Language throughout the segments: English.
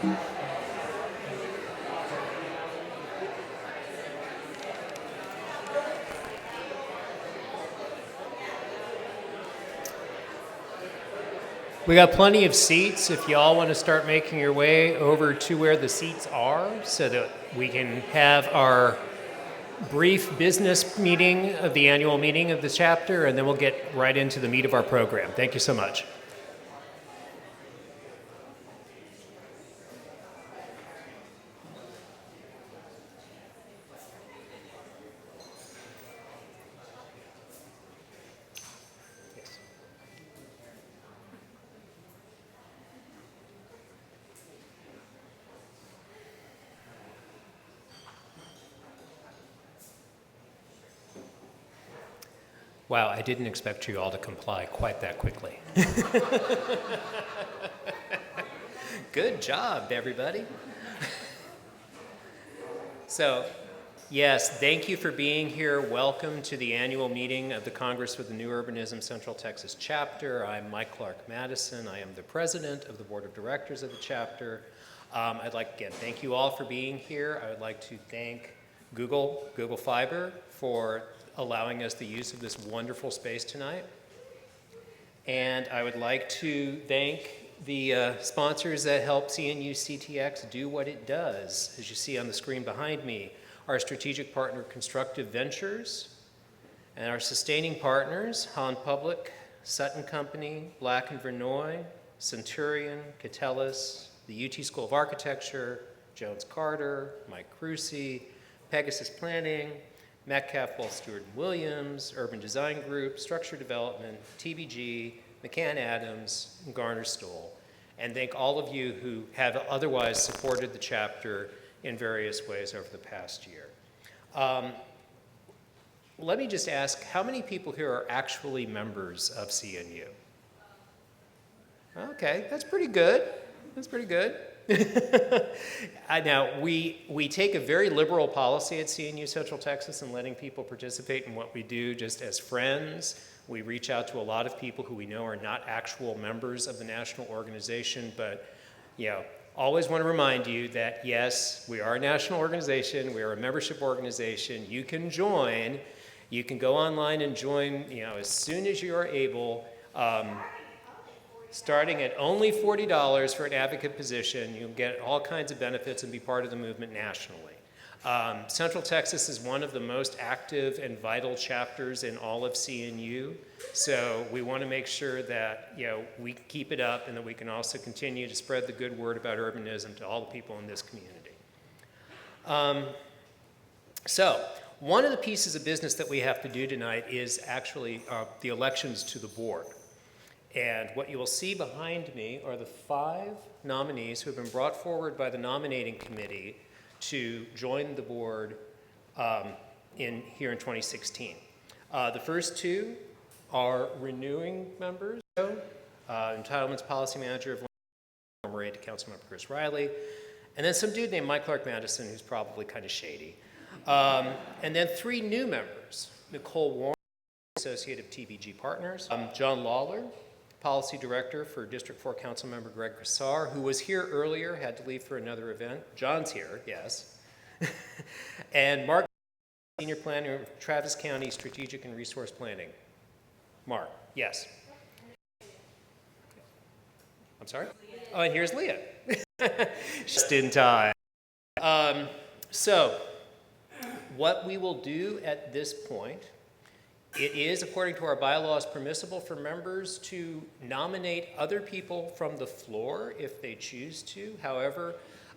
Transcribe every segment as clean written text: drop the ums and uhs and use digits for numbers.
We got plenty of seats if you all want to start making your way over to where the seats are so that we can have our brief business meeting of the annual meeting of the chapter, and then we'll get right into the meat of our program. Thank you so much. Wow, I didn't expect you all to comply quite that quickly. Good job, everybody. So, yes, thank you for being here. Welcome to the annual meeting of the Congress for the New Urbanism Central Texas Chapter. I'm Mike Clark Madison. I am the president of the board of directors of the chapter. I'd like, again, thank you all for being here. I would like to thank Google Fiber for allowing us the use of this wonderful space tonight. And I would like to thank the sponsors that help CNU CTX do what it does. As you see on the screen behind me, our strategic partner, Constructive Ventures, and our sustaining partners, Holland Public, Sutton Company, Black & Vernoy, Centurion, Catellus, the UT School of Architecture, Jones Carter, Mike Crucy, Pegasus Planning, Metcalf, Ball, Stewart & Williams, Urban Design Group, Structure Development, TBG, McCann Adams, and Garner Stoll. And thank all of you who have otherwise supported the chapter in various ways over the past year. Let me just ask, how many people here are actually members of CNU? Okay, that's pretty good. That's pretty good. Now, we take a very liberal policy at CNU Central Texas in letting people participate in what we do just as friends. We reach out to a lot of people who we know are not actual members of the national organization, but always want to remind you that yes, we are a national organization, we are a membership organization. You can join, you can go online and join as soon as you are able. Starting at only $40 for an advocate position, you'll get all kinds of benefits and be part of the movement nationally. Central Texas is one of the most active and vital chapters in all of CNU, so we want to make sure that we keep it up and that we can also continue to spread the good word about urbanism to all the people in this community. So one of the pieces of business that we have to do tonight is actually the elections to the board. And what you will see behind me are the 5 nominees who have been brought forward by the nominating committee to join the board here in 2016. The first 2 are renewing members, Entitlements Policy Manager of former aide to Councilmember Chris Riley, and then some dude named Mike Clark Madison who's probably kind of shady. And then 3 new members, Nicole Warren, Associate of TBG Partners, John Lawler, Policy Director for District 4 Councilmember Greg Cressar, who was here earlier, had to leave for another event. John's here, yes. And Mark, Senior Planner of Travis County Strategic and Resource Planning. Mark, yes. I'm sorry? Oh, and here's Leah. Just in time. So, what we will do at this point, it is, according to our bylaws, permissible for members to nominate other people from the floor if they choose to. However,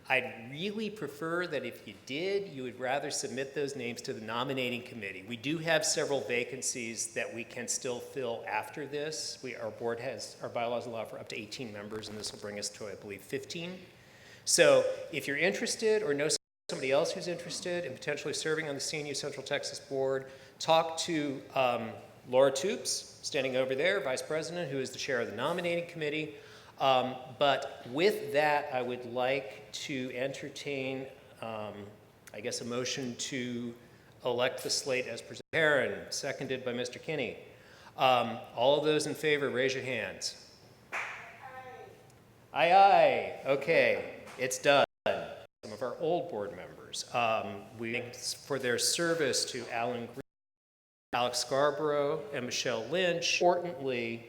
I'd really prefer that if you did, you would rather submit those names to the nominating committee. We do have several vacancies that we can still fill after this. Our bylaws allow for up to 18 members, and this will bring us to, I believe, 15. So if you're interested or know somebody else who's interested in potentially serving on the CNU Central Texas Board, talk to Laura Toops, standing over there, Vice President, who is the chair of the nominating committee. But with that, I would like to entertain, I guess, a motion to elect the slate as presented. Perrin, seconded by Mr. Kinney. All of those in favor, raise your hands. Aye, aye. Okay. It's done. Some of our old board members. We thank for their service to Alan Green, Alex Scarborough, and Michelle Lynch. Importantly,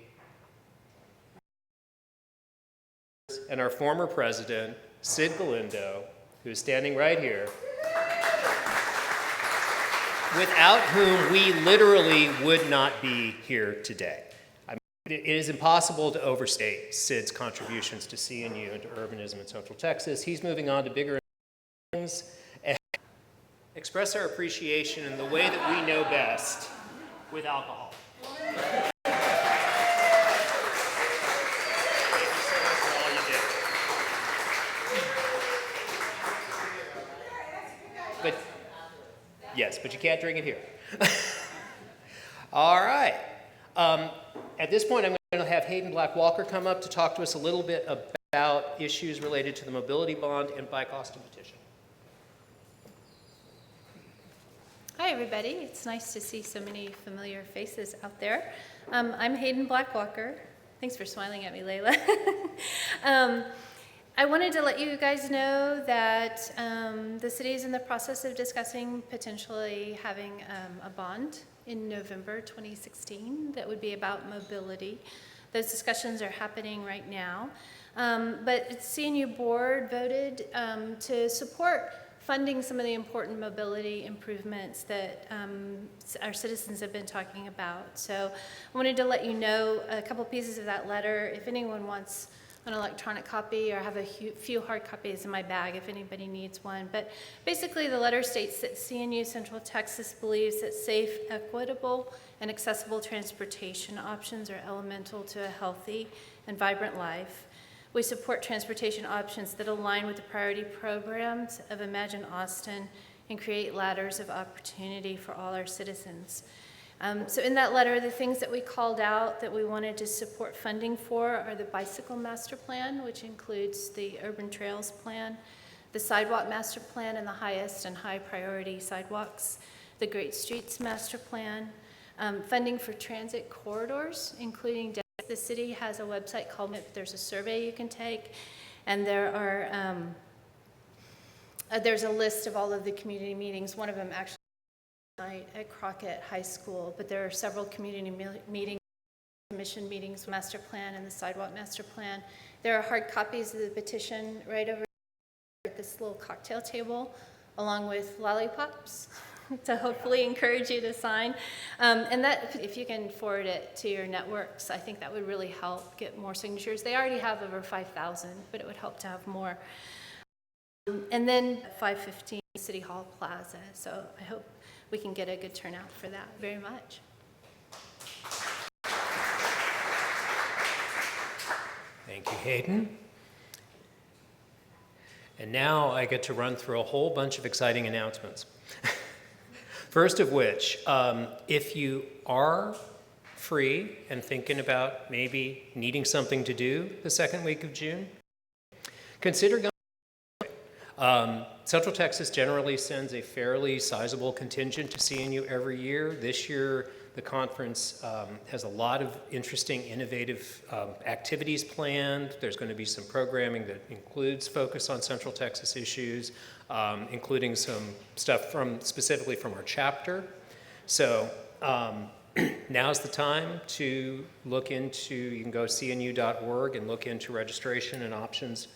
and our former president, Sid Galindo, who is standing right here, without whom we literally would not be here today. It is impossible to overstate Sid's contributions to CNU and to urbanism in Central Texas. He's moving on to bigger things and express our appreciation in the way that we know best, with alcohol. But yes, but you can't drink it here. All right. At this point, I'm going to have Hayden Black Walker come up to talk to us a little bit about issues related to the mobility bond and bike Austin petition. Hi, everybody. It's nice to see so many familiar faces out there. I'm Hayden Black Walker. Thanks for smiling at me, Layla. I wanted to let you guys know that the city is in the process of discussing potentially having a bond in November 2016 that would be about mobility. Those discussions are happening right now. But the CNU board voted to support funding some of the important mobility improvements that our citizens have been talking about. So I wanted to let you know a couple pieces of that letter. If anyone wants an electronic copy, or I have a few hard copies in my bag if anybody needs one. But basically the letter states that CNU Central Texas believes that safe, equitable, and accessible transportation options are elemental to a healthy and vibrant life. We support transportation options that align with the priority programs of Imagine Austin and create ladders of opportunity for all our citizens. So in that letter, the things that we called out that we wanted to support funding for are the bicycle master plan, which includes the urban trails plan, the sidewalk master plan and the highest and high priority sidewalks, the Great Streets master plan, funding for transit corridors, including the city has a website called, there's a survey you can take, and there are, there's a list of all of the community meetings. One of them actually night at Crockett High School, but there are several community meetings, commission meetings, master plan and the sidewalk master plan. There are hard copies of the petition right over at this little cocktail table, along with lollipops to hopefully encourage you to sign. And that, if you can forward it to your networks, I think that would really help get more signatures. They already have over 5,000, but it would help to have more. And then 515 City Hall Plaza. So I hope we can get a good turnout for that very much. Thank you, Hayden. And now I get to run through a whole bunch of exciting announcements. First of which, if you are free and thinking about maybe needing something to do the second week of June, consider going. Central Texas generally sends a fairly sizable contingent to CNU every year. This year, the conference has a lot of interesting, innovative activities planned. There's going to be some programming that includes focus on Central Texas issues, including some stuff specifically from our chapter. So now's the time to look into, you can go to cnu.org and look into registration and options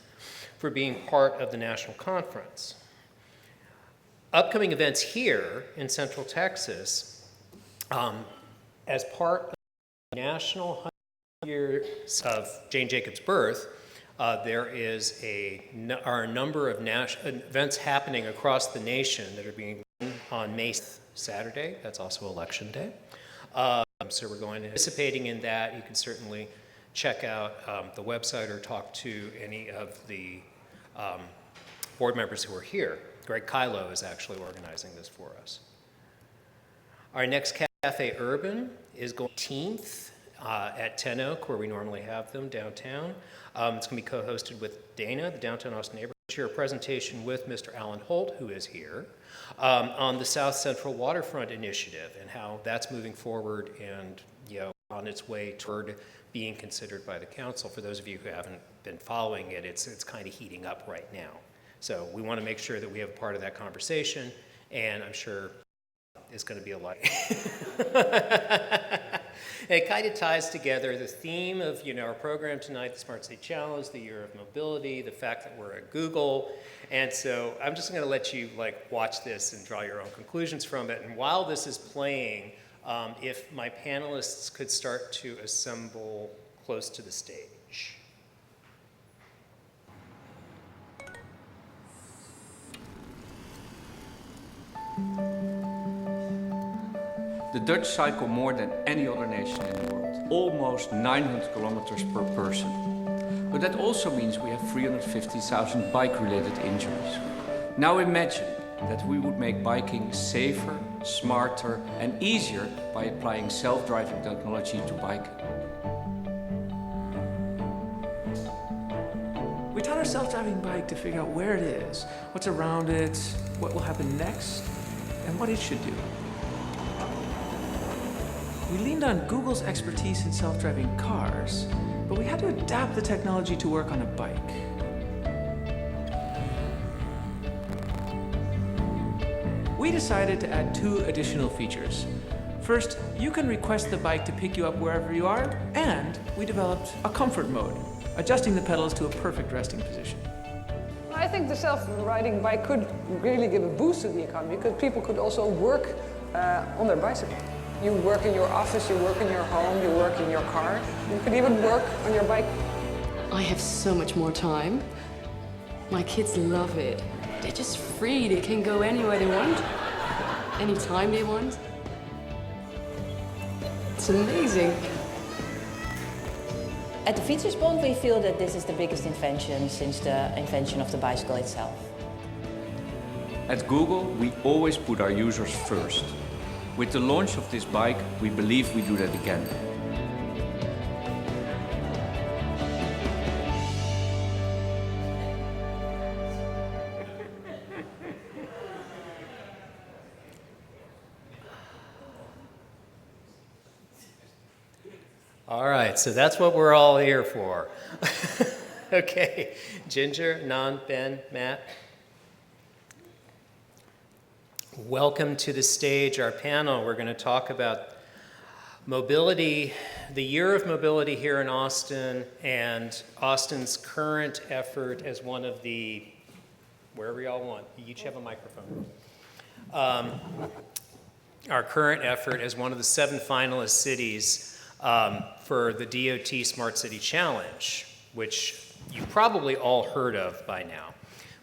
for being part of the national conference. Upcoming events here in Central Texas, as part of the national 100 years of Jane Jacobs' birth, there are a number of events happening across the nation that are being run on May 6th, Saturday. That's also Election Day. So we're going to participating in that. You can certainly check out the website or talk to any of the board members who are here. Greg Kylo is actually organizing this for us. Our next Cafe Urban is going 18th at Ten Oak, where we normally have them downtown. It's going to be co-hosted with Dana, the Downtown Austin Neighborhood. Share a presentation with Mr. Alan Holt, who is here, on the South Central Waterfront Initiative and how that's moving forward and on its way toward being considered by the council. For those of you who haven't been following it, it's kind of heating up right now. So we want to make sure that we have a part of that conversation, and I'm sure it's going to be a lot. It kind of ties together the theme of our program tonight, the Smart City Challenge, the Year of Mobility, the fact that we're at Google. And so I'm just going to let you watch this and draw your own conclusions from it. And while this is playing, if my panelists could start to assemble close to the stage. The Dutch cycle more than any other nation in the world, almost 900 kilometers per person. But that also means we have 350,000 bike-related injuries. Now imagine that we would make biking safer, smarter and easier by applying self-driving technology to biking. We taught our self-driving bike to figure out where it is, what's around it, what will happen next, and what it should do. We leaned on Google's expertise in self-driving cars, but we had to adapt the technology to work on a bike. We decided to add 2 additional features. First, you can request the bike to pick you up wherever you are, and we developed a comfort mode, adjusting the pedals to a perfect resting position. I think the self-riding bike could really give a boost to the economy because people could also work on their bicycle. You work in your office, you work in your home, you work in your car. You could even work on your bike. I have so much more time. My kids love it. They're just free. They can go anywhere they want, anytime they want. It's amazing. At the Fietsersbond, we feel that this is the biggest invention since the invention of the bicycle itself. At Google, we always put our users first. With the launch of this bike, we believe we do that again. All right, so that's what we're all here for. Okay, Ginger, Nan, Ben, Matt. Welcome to the stage, our panel. We're going to talk about mobility, the Year of Mobility here in Austin, and Austin's current effort as one of the, wherever y'all want, you each have a microphone. Our current effort as one of the 7 finalist cities for the DOT Smart City Challenge, which you probably all heard of by now.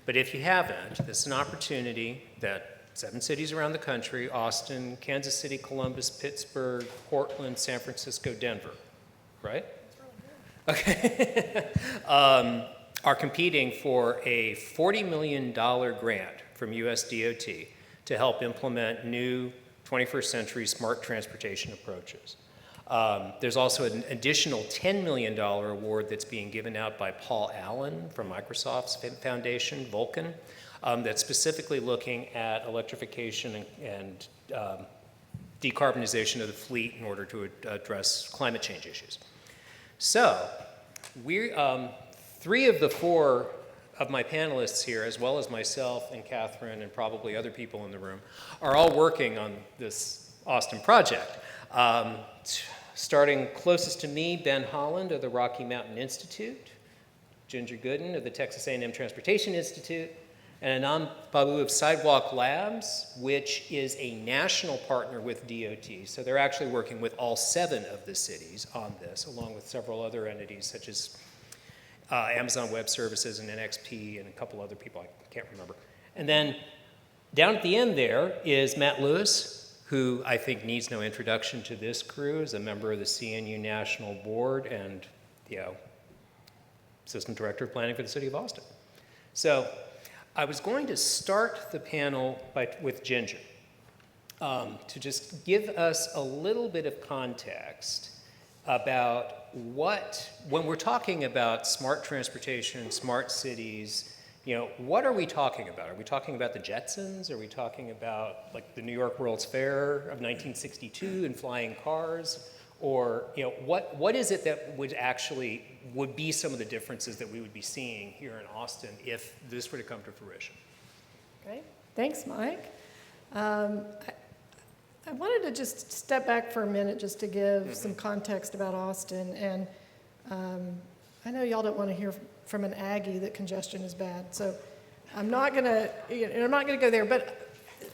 But if you haven't, this is an opportunity that 7 cities around the country, Austin, Kansas City, Columbus, Pittsburgh, Portland, San Francisco, Denver, right? Okay. Are competing for a $40 million grant from US DOT to help implement new 21st century smart transportation approaches. There's also an additional $10 million award that's being given out by Paul Allen from Microsoft's foundation, Vulcan, that's specifically looking at electrification and decarbonization of the fleet in order to address climate change issues. So, we 3 of the 4 of my panelists here, as well as myself and Catherine and probably other people in the room, are all working on this Austin project. Starting closest to me, Ben Holland of the Rocky Mountain Institute, Ginger Gooden of the Texas A&M Transportation Institute, and Anand Babu of Sidewalk Labs, which is a national partner with DOT. So they're actually working with all 7 of the cities on this, along with several other entities such as Amazon Web Services and NXP and a couple other people I can't remember. And then down at the end there is Matt Lewis, who I think needs no introduction to this crew, as a member of the CNU National Board and, Assistant Director of Planning for the City of Austin. So I was going to start the panel with Ginger to just give us a little bit of context about when we're talking about smart transportation, smart cities, what are we talking about? Are we talking about the Jetsons? Are we talking about the New York World's Fair of 1962 and flying cars? Or, what is it that would be some of the differences that we would be seeing here in Austin if this were to come to fruition? Great. Thanks, Mike. I wanted to just step back for a minute just to give some context about Austin. And I know y'all don't want to hear from an Aggie that congestion is bad, so I'm not going to go there. But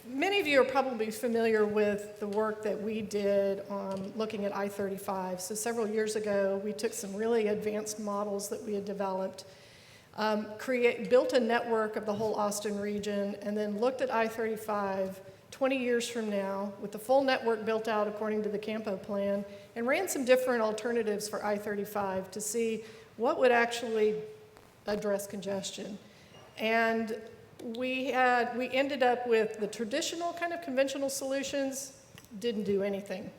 many of you are probably familiar with the work that we did on looking at I-35. So several years ago, we took some really advanced models that we had developed, built a network of the whole Austin region, and then looked at I-35 20 years from now with the full network built out according to the Campo plan, and ran some different alternatives for I-35 to see what would actually address congestion. And we ended up with the traditional kind of conventional solutions, didn't do anything.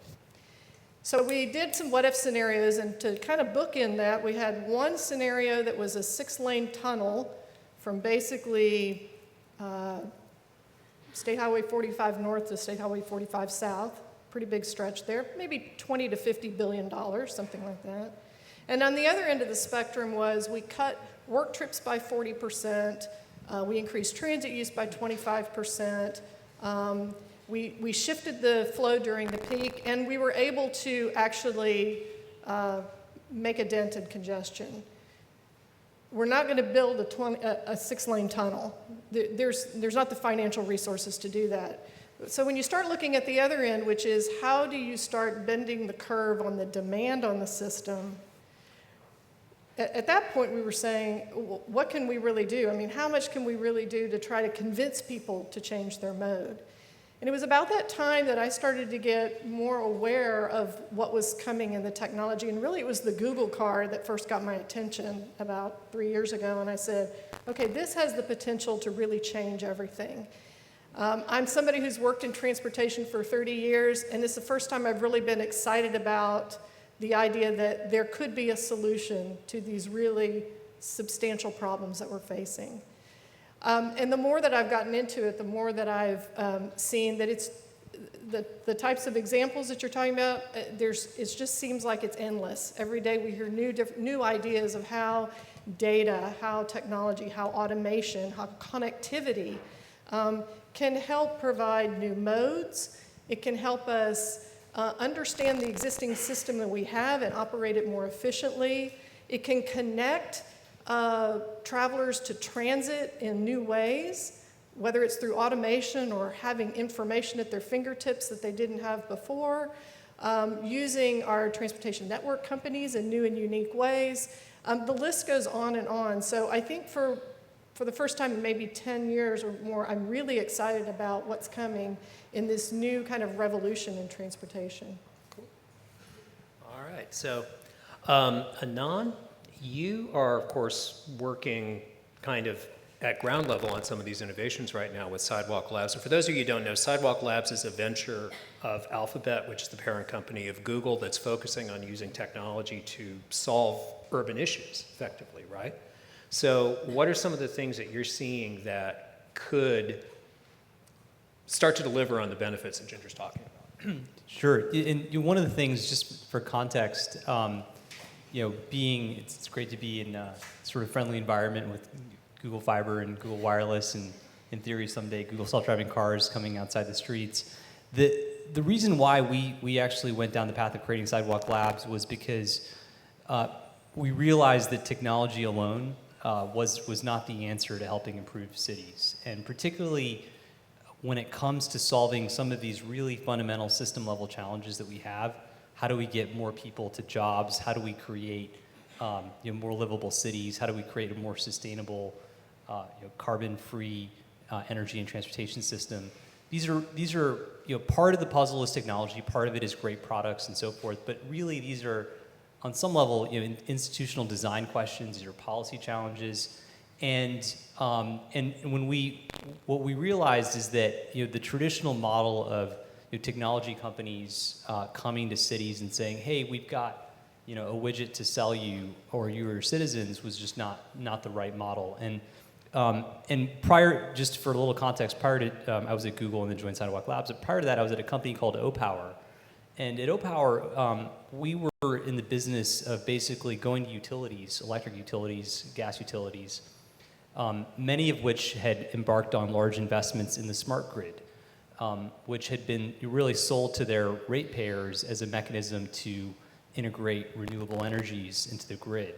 So we did some what-if scenarios, and to kind of bookend that, we had one scenario that was a 6-lane tunnel from basically State Highway 45 north to State Highway 45 south, pretty big stretch there, maybe $20 to $50 billion, something like that. And on the other end of the spectrum was we cut work trips by 40%, we increased transit use by 25%. We shifted the flow during the peak, and we were able to actually make a dent in congestion. We're not going to build a 6-lane tunnel. There's not the financial resources to do that. So when you start looking at the other end, which is how do you start bending the curve on the demand on the system, at that point, we were saying, what can we really do? I mean, how much can we really do to try to convince people to change their mode? And it was about that time that I started to get more aware of what was coming in the technology. And really, it was the Google car that first got my attention about 3 years ago. And I said, okay, this has the potential to really change everything. I'm somebody who's worked in transportation for 30 years, and it's the first time I've really been excited about the idea that there could be a solution to these really substantial problems that we're facing. And the more that I've gotten into it, the more that I've seen that it's the types of examples that you're talking about, it just seems like it's endless. Every day we hear new ideas of how data, how technology, how automation, how connectivity can help provide new modes. It can help us understand the existing system that we have and operate it more efficiently. It can connect travelers to transit in new ways, whether it's through automation or having information at their fingertips that they didn't have before, using our transportation network companies in new and unique ways. The list goes on and on. So I think for the first time in maybe 10 years or more, I'm really excited about what's coming in this new kind of revolution in transportation. Cool. All right. So, Anand, you are, of course, working kind of at ground level on some of these innovations right now with Sidewalk Labs. And for those of you who don't know, Sidewalk Labs is a venture of Alphabet, which is the parent company of Google, that's focusing on using technology to solve urban issues effectively, right? So what are some of the things that you're seeing that could start to deliver on the benefits that Ginger's talking about? Sure. And one of the things, just for context, it's great to be in a sort of friendly environment with Google Fiber and Google Wireless, and in theory someday Google self-driving cars coming outside the streets. The reason why we actually went down the path of creating Sidewalk Labs was because we realized that technology alone was not the answer to helping improve cities, and particularly when it comes to solving some of these really fundamental system-level challenges that we have. How do we get more people to jobs? How do we create more livable cities? How do we create a more sustainable, carbon-free energy and transportation system? These are part of the puzzle is technology. Part of it is great products and so forth. But really, these are on some level institutional design questions. These are policy challenges. And what we realized is that the traditional model of technology companies coming to cities and saying, "Hey, we've got a widget to sell you or your citizens," was just not the right model. And prior, just for a little context, prior to I was at Google and then joined Sidewalk Labs. But prior to that, I was at a company called OPower, And at Opower, we were in the business of basically going to utilities, electric utilities, gas utilities, many of which had embarked on large investments in the smart grid, which had been really sold to their ratepayers as a mechanism to integrate renewable energies into the grid.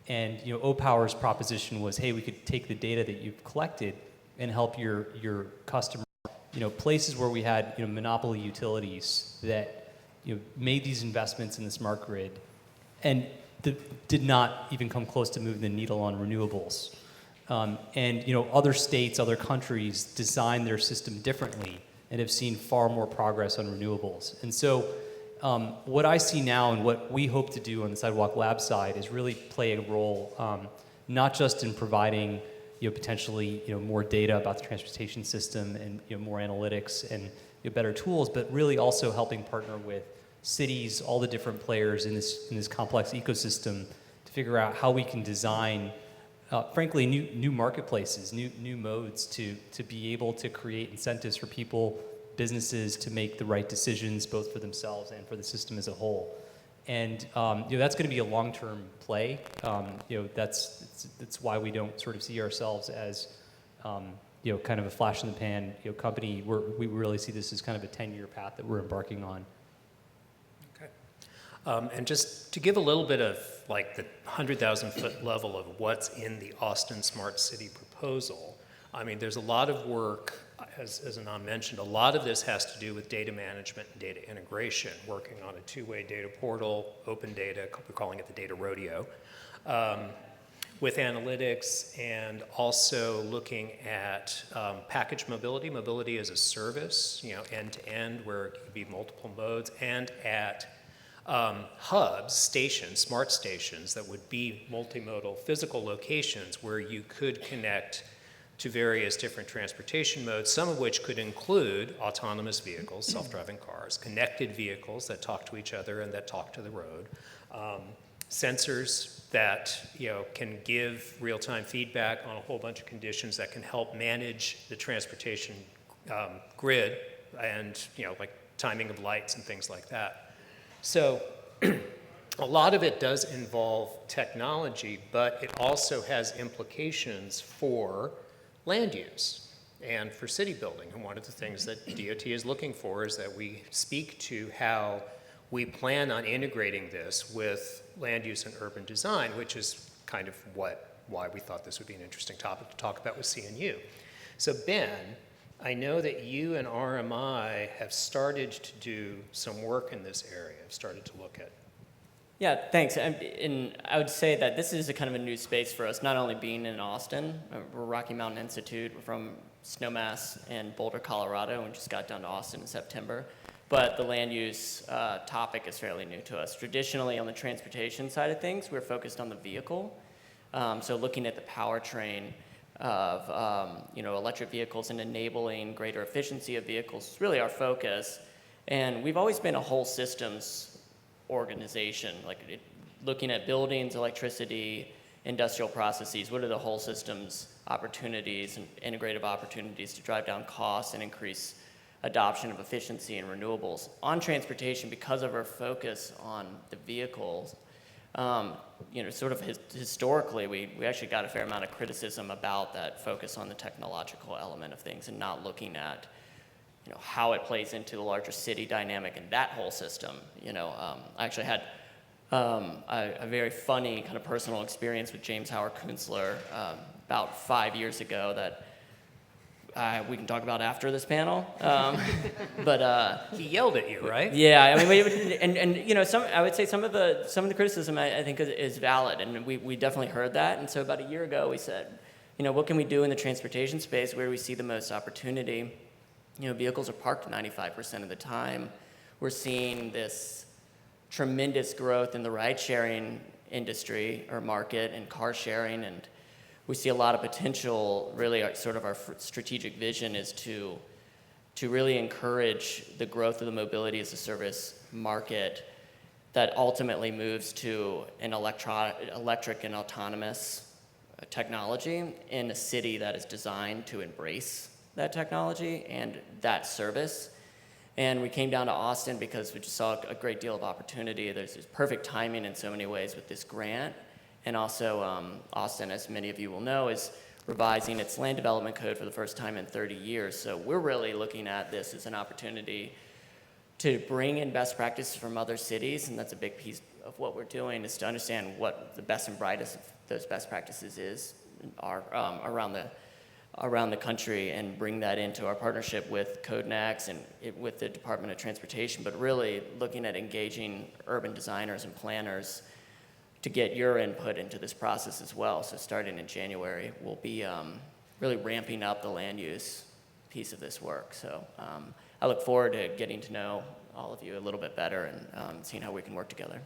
And Opower's proposition was, hey, we could take the data that you've collected and help your customer, places where we had monopoly utilities that made these investments in the smart grid and did not even come close to moving the needle on renewables. And other states, other countries design their system differently and have seen far more progress on renewables. And so what I see now and what we hope to do on the Sidewalk Lab side is really play a role, not just in providing potentially more data about the transportation system and more analytics and better tools, but really also helping partner with cities, all the different players in this complex ecosystem to figure out how we can design, frankly, new marketplaces, new modes to be able to create incentives for people, businesses to make the right decisions both for themselves and for the system as a whole. And that's going to be a long-term play. That's why we don't sort of see ourselves as kind of a flash in the pan company. We really see this as kind of a 10-year path that we're embarking on. Okay. And just to give a little bit of like the 100,000-foot level of what's in the Austin Smart City proposal, I mean, there's a lot of work, as Anand mentioned, a lot of this has to do with data management and data integration, working on a two-way data portal, open data, we're calling it the data rodeo, with analytics, and also looking at package mobility as a service, end-to-end, where it could be multiple modes, and at hubs, stations, smart stations that would be multimodal physical locations where you could connect to various different transportation modes, some of which could include autonomous vehicles, self-driving cars, connected vehicles that talk to each other and that talk to the road, sensors that can give real-time feedback on a whole bunch of conditions that can help manage the transportation grid and like timing of lights and things like that. So a lot of it does involve technology, but it also has implications for land use and for city building. And one of the things that DOT is looking for is that we speak to how we plan on integrating this with land use and urban design, which is kind of why we thought this would be an interesting topic to talk about with CNU. So Ben, I know that you and RMI have started to do some work in this area, have started to look at. Yeah, thanks. And I would say that this is a kind of a new space for us, not only being in Austin. We're Rocky Mountain Institute. We're from Snowmass and Boulder, Colorado, and just got down to Austin in September. But the land use topic is fairly new to us. Traditionally, on the transportation side of things, we're focused on the vehicle. So looking at the powertrain of electric vehicles and enabling greater efficiency of vehicles is really our focus. And we've always been a whole systems organization, looking at buildings, electricity, industrial processes. What are the whole systems opportunities and integrative opportunities to drive down costs and increase adoption of efficiency and renewables? On transportation, because of our focus on the vehicles, sort of historically, we actually got a fair amount of criticism about that focus on the technological element of things and not looking at how it plays into the larger city dynamic and that whole system. I actually had a very funny kind of personal experience with James Howard Kunstler about 5 years ago that we can talk about after this panel. But he yelled at you, right? Yeah, I mean, I would say some of the criticism I think is valid, and we definitely heard that. And so about a year ago, we said, what can we do in the transportation space where we see the most opportunity? Vehicles are parked 95% of the time. We're seeing this tremendous growth in the ride-sharing industry or market and car sharing, and we see a lot of potential. Really, our strategic vision is to really encourage the growth of the mobility as a service market that ultimately moves to an electric and autonomous technology in a city that is designed to embrace that technology and that service. And we came down to Austin because we just saw a great deal of opportunity. There's this perfect timing in so many ways with this grant. And also, Austin, as many of you will know, is revising its land development code for the first time in 30 years. So we're really looking at this as an opportunity to bring in best practices from other cities, and that's a big piece of what we're doing, is to understand what the best and brightest of those best practices are around the country, and bring that into our partnership with CodeNext and with the Department of Transportation, but really looking at engaging urban designers and planners to get your input into this process as well. So starting in January, we'll be really ramping up the land use piece of this work. So I look forward to getting to know all of you a little bit better and seeing how we can work together.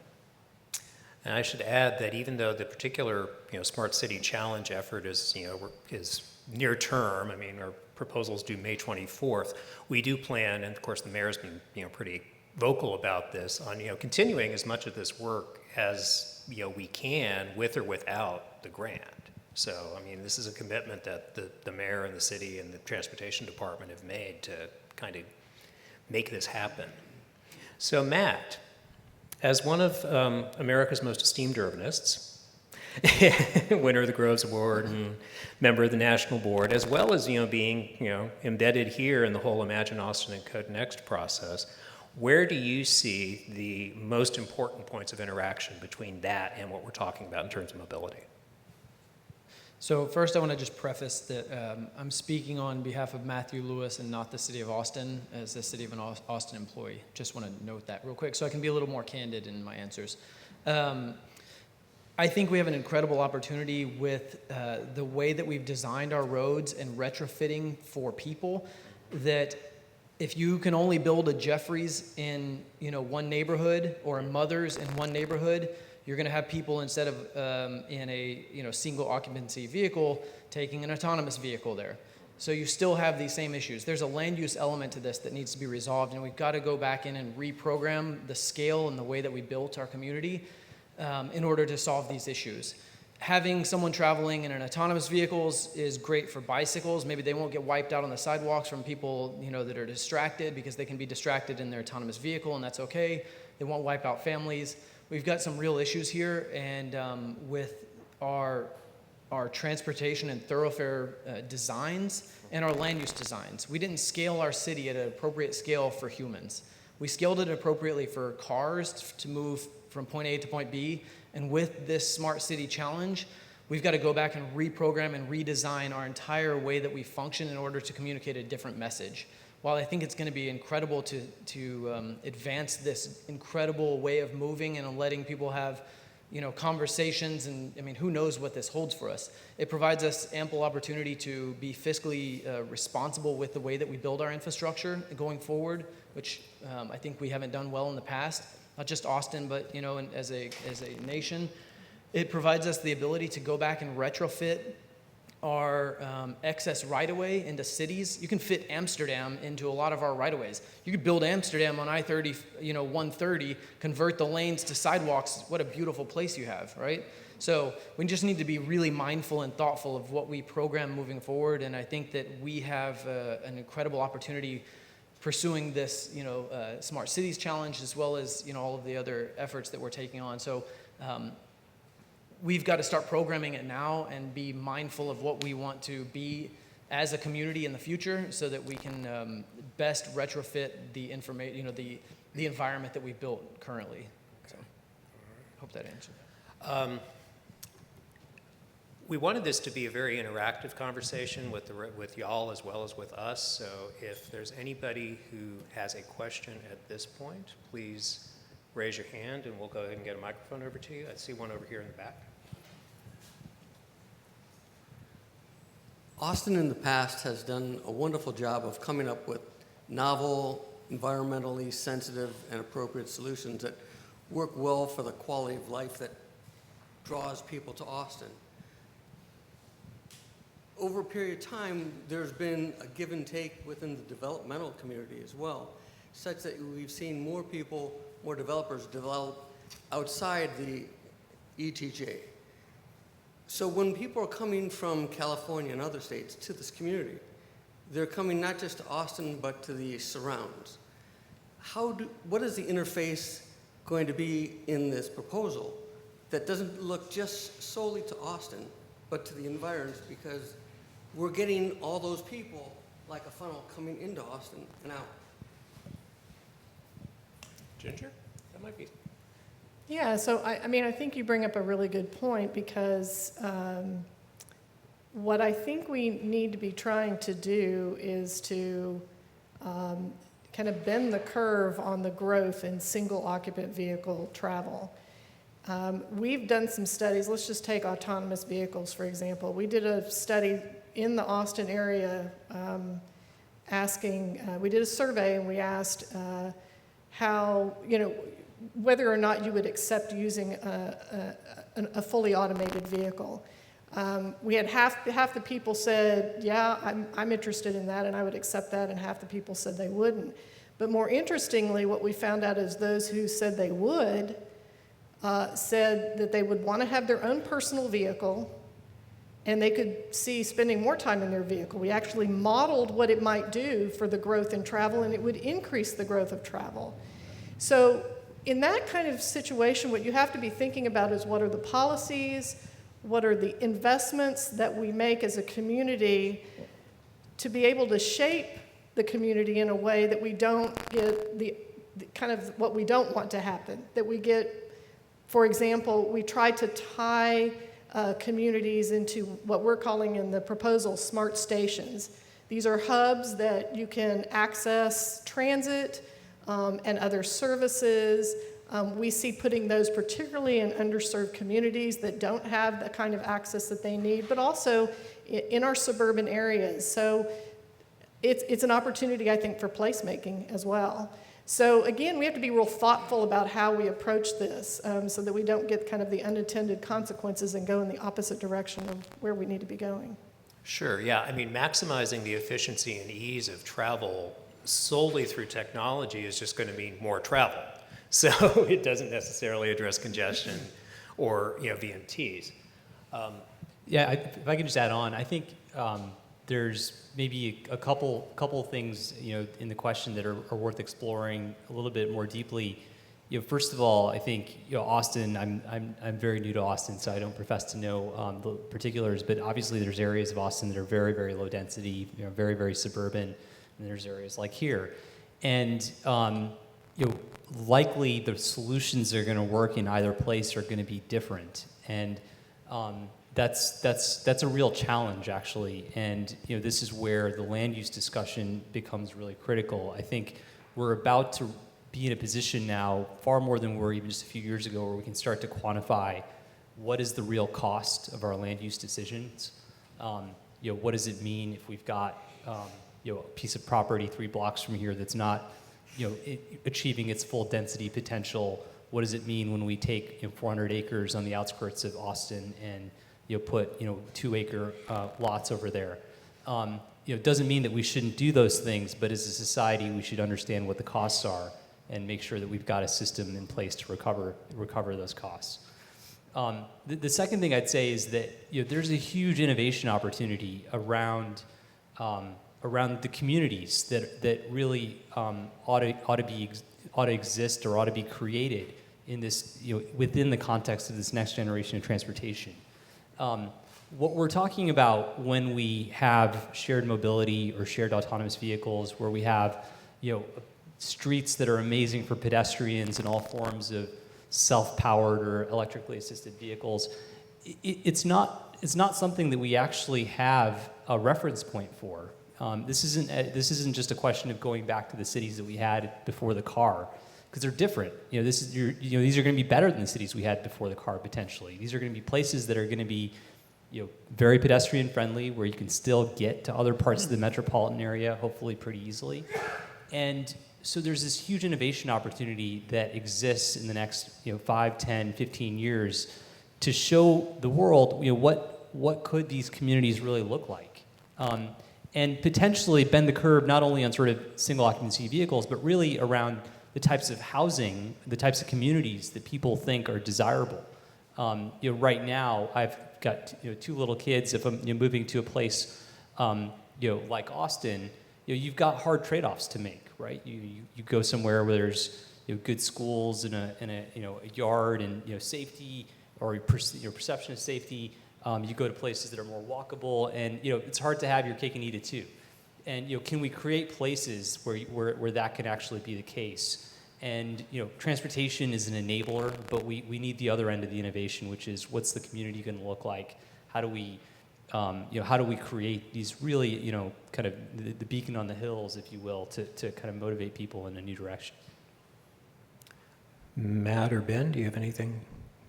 And I should add that even though the particular, Smart City Challenge effort is near term, I mean, our proposals due May 24th, we do plan, and of course the mayor's been, pretty vocal about this, on, continuing as much of this work as, we can with or without the grant. So, I mean, this is a commitment that the mayor and the city and the transportation department have made to kind of make this happen. So Matt, as one of America's most esteemed urbanists, winner of the Groves Award and member of the National Board, as well as being embedded here in the whole Imagine Austin and CodeNext process, where do you see the most important points of interaction between that and what we're talking about in terms of mobility? So first I want to just preface that I'm speaking on behalf of Matthew Lewis and not the City of Austin as the City of an Austin employee. Just want to note that real quick so I can be a little more candid in my answers. I think we have an incredible opportunity with the way that we've designed our roads and retrofitting for people, that if you can only build a Jeffries in one neighborhood or a Mother's in one neighborhood, you're going to have people, instead of in a single occupancy vehicle, taking an autonomous vehicle there. So you still have these same issues. There's a land use element to this that needs to be resolved, and we've got to go back in and reprogram the scale and the way that we built our community in order to solve these issues. Having someone traveling in an autonomous vehicles is great for bicycles. Maybe they won't get wiped out on the sidewalks from people that are distracted, because they can be distracted in their autonomous vehicle, and that's okay. They won't wipe out families. We've got some real issues here, and with our transportation and thoroughfare designs and our land use designs. We didn't scale our city at an appropriate scale for humans. We scaled it appropriately for cars to move from point A to point B, and with this Smart City Challenge, we've got to go back and reprogram and redesign our entire way that we function in order to communicate a different message. While I think it's going to be incredible to advance this incredible way of moving and letting people have conversations, and I mean, who knows what this holds for us. It provides us ample opportunity to be fiscally responsible with the way that we build our infrastructure going forward, which I think we haven't done well in the past, not just Austin, but as a nation. It provides us the ability to go back and retrofit our excess right-of-way into cities. You can fit Amsterdam into a lot of our right-of-ways. You could build Amsterdam on I-30, 130, convert the lanes to sidewalks. What a beautiful place you have, right? So we just need to be really mindful and thoughtful of what we program moving forward, and I think that we have an incredible opportunity pursuing this, Smart Cities Challenge, as well as, all of the other efforts that we're taking on. So we've got to start programming it now and be mindful of what we want to be as a community in the future, so that we can best retrofit the the environment that we've built currently. So, hope that answered. We wanted this to be a very interactive conversation with y'all as well as with us. So if there's anybody who has a question at this point, please raise your hand and we'll go ahead and get a microphone over to you. I see one over here in the back. Austin in the past has done a wonderful job of coming up with novel, environmentally sensitive and appropriate solutions that work well for the quality of life that draws people to Austin. Over a period of time, there's been a give and take within the developmental community as well, such that we've seen more people, more developers develop outside the ETJ. So when people are coming from California and other states to this community, they're coming not just to Austin, but to the surrounds. what is the interface going to be in this proposal that doesn't look just solely to Austin, but to the environs, because we're getting all those people like a funnel coming into Austin and out. Ginger? That might be. Yeah, so I mean, I think you bring up a really good point because what I think we need to be trying to do is to kind of bend the curve on the growth in single occupant vehicle travel. We've done some studies. Let's just take autonomous vehicles, for example. We did a study in the Austin area we did a survey and we asked how, whether or not you would accept using a fully automated vehicle. We had half the people said, yeah, I'm interested in that and I would accept that, and half the people said they wouldn't. But more interestingly, what we found out is those who said they would said that they would want to have their own personal vehicle and they could see spending more time in their vehicle. We actually modeled what it might do for the growth in travel, and it would increase the growth of travel. So in that kind of situation, what you have to be thinking about is what are the policies, what are the investments that we make as a community to be able to shape the community in a way that we don't get the kind of what we don't want to happen. That we get, for example, we try to tie communities into what we're calling in the proposal smart stations. These are hubs that you can access transit and other services. We see putting those particularly in underserved communities that don't have the kind of access that they need, but also in our suburban areas. So it's an opportunity, I think, for placemaking as well. So again, we have to be real thoughtful about how we approach this so that we don't get kind of the unintended consequences and go in the opposite direction of where we need to be going. Sure, yeah. I mean, maximizing the efficiency and ease of travel solely through technology is just going to mean more travel. So it doesn't necessarily address congestion or, VMTs. If I can just add on, I think there's maybe a couple things in the question that are worth exploring a little bit more deeply. First of all, I think Austin. I'm very new to Austin, so I don't profess to know the particulars. But obviously, there's areas of Austin that are very, very low density, very, very suburban, and there's areas like here, and likely the solutions that are going to work in either place are going to be different, and that's a real challenge, actually. And this is where the land use discussion becomes really critical. I think we're about to be in a position now, far more than we were even just a few years ago, where we can start to quantify what is the real cost of our land use decisions. What does it mean if we've got a piece of property 3 blocks from here that's not achieving its full density potential? What does it mean when we take 400 acres on the outskirts of Austin and put 2-acre lots over there? It doesn't mean that we shouldn't do those things, but as a society, we should understand what the costs are and make sure that we've got a system in place to recover those costs. The second thing I'd say is that there's a huge innovation opportunity around the communities that really ought to exist or ought to be created in this within the context of this next generation of transportation. What we're talking about when we have shared mobility or shared autonomous vehicles, where we have streets that are amazing for pedestrians and all forms of self-powered or electrically assisted vehicles, it's not something that we actually have a reference point for. This isn't just a question of going back to the cities that we had before the car, because they're different. These are going to be better than the cities we had before the car potentially. These are going to be places that are going to be very pedestrian friendly, where you can still get to other parts of the metropolitan area hopefully pretty easily. And so there's this huge innovation opportunity that exists in the next 5, 10, 15 years to show the world what could these communities really look like. And potentially bend the curve not only on sort of single occupancy vehicles, but really around the types of housing, the types of communities that people think are desirable. Right now, I've got 2 little kids. If I'm moving to a place like Austin, you've got hard trade-offs to make, right? You go somewhere where there's good schools and a yard and safety or your perception of safety. You go to places that are more walkable, and it's hard to have your cake and eat it too. And can we create places where that can actually be the case? And transportation is an enabler, but we need the other end of the innovation, which is what's the community going to look like? How do we create these really kind of the beacon on the hills, if you will, to kind of motivate people in a new direction? Matt or Ben, do you have anything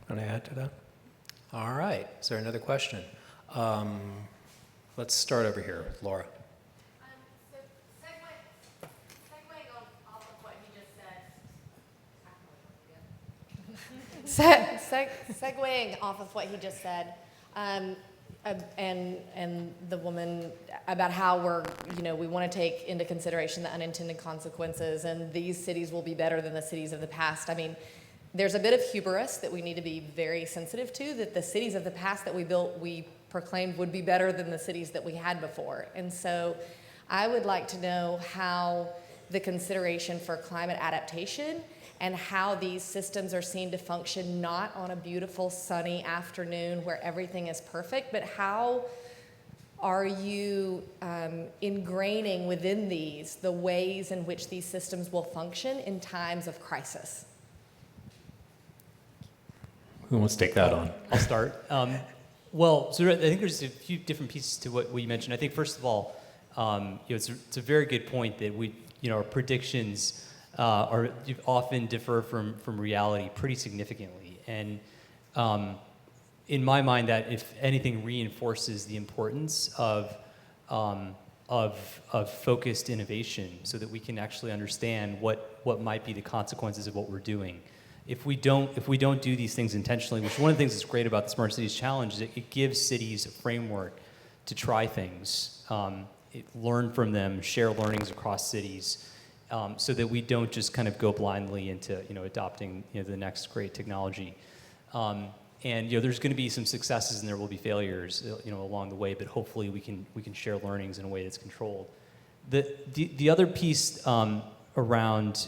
want to add to that? All right. Is there another question? Let's start over here, Laura. Segueing off of what he just said, and the woman about how we want to take into consideration the unintended consequences, and these cities will be better than the cities of the past. I mean, there's a bit of hubris that we need to be very sensitive to, that the cities of the past that we built, we proclaimed would be better than the cities that we had before. And so I would like to know how the consideration for climate adaptation and how these systems are seen to function not on a beautiful sunny afternoon where everything is perfect, but how are you ingraining within these the ways in which these systems will function in times of crisis? Who wants to take that on? I'll start. Well, so I think there's a few different pieces to what you mentioned. I think first of all, it's a very good point that our predictions often differ from reality pretty significantly. And in my mind, that if anything reinforces the importance of focused innovation, so that we can actually understand what might be the consequences of what we're doing. If we don't do these things intentionally, which one of the things that's great about the Smart Cities Challenge is it gives cities a framework to try things, learn from them, share learnings across cities. So that we don't just kind of go blindly into adopting the next great technology, and there's going to be some successes and there will be failures along the way, but hopefully we can share learnings in a way that's controlled. The other piece around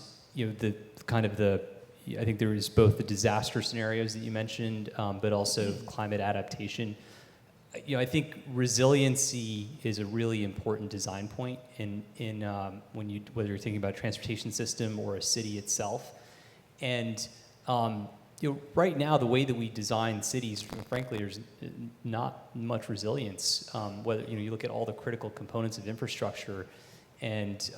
I think there is both the disaster scenarios that you mentioned, but also climate adaptation. I think resiliency is a really important design point in whether you're thinking about a transportation system or a city itself. And right now, the way that we design cities, frankly, there's not much resilience. Whether you look at all the critical components of infrastructure, and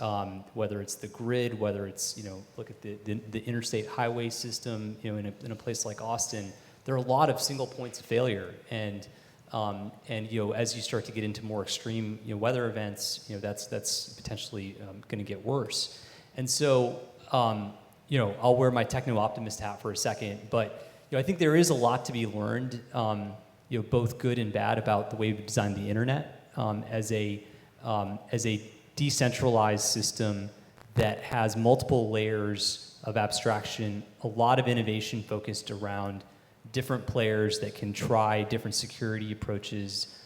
whether it's the grid, whether it's look at the interstate highway system, in a place like Austin, there are a lot of single points of failure. And as you start to get into more extreme weather events, that's potentially going to get worse. And so I'll wear my techno-optimist hat for a second, but I think there is a lot to be learned, both good and bad, about the way we design the internet as a decentralized system that has multiple layers of abstraction, a lot of innovation focused around different players that can try different security approaches,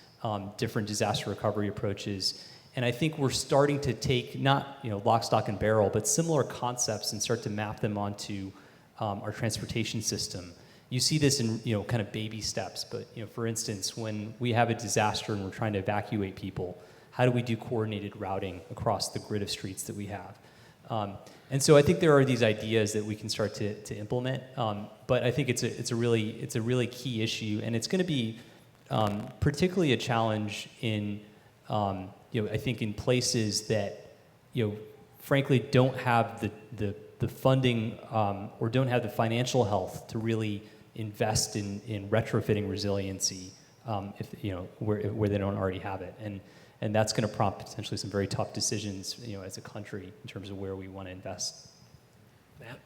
different disaster recovery approaches. And I think we're starting to take not lock, stock, and barrel, but similar concepts and start to map them onto our transportation system. You see this in kind of baby steps, but for instance, when we have a disaster and we're trying to evacuate people, how do we do coordinated routing across the grid of streets that we have? And so I think there are these ideas that we can start to implement, but I think it's a really key issue, and it's going to be particularly a challenge in I think in places that frankly don't have the funding or don't have the financial health to really invest in retrofitting resiliency where they don't already have it. And that's going to prompt potentially some very tough decisions, as a country in terms of where we want to invest. Matt?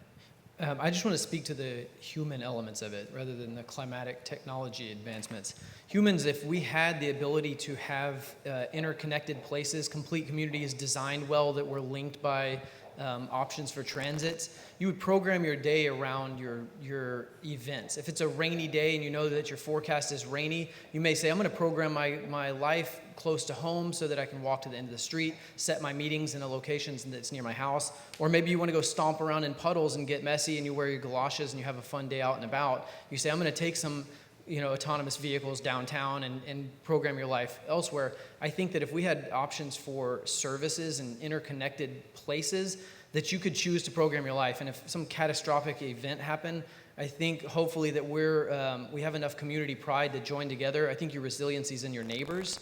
I just want to speak to the human elements of it rather than the climatic technology advancements. Humans, if we had the ability to have interconnected places, complete communities designed well that were linked by options for transits. You would program your day around your events. If it's a rainy day and you know that your forecast is rainy, you may say, I'm going to program my life close to home so that I can walk to the end of the street, set my meetings in a location that's near my house. Or maybe you want to go stomp around in puddles and get messy and you wear your galoshes and you have a fun day out and about. You say, I'm going to take some autonomous vehicles downtown and program your life elsewhere. I think that if we had options for services and interconnected places that you could choose to program your life, and if some catastrophic event happened, I think hopefully that we have enough community pride to join together. I think your resiliency is in your neighbors,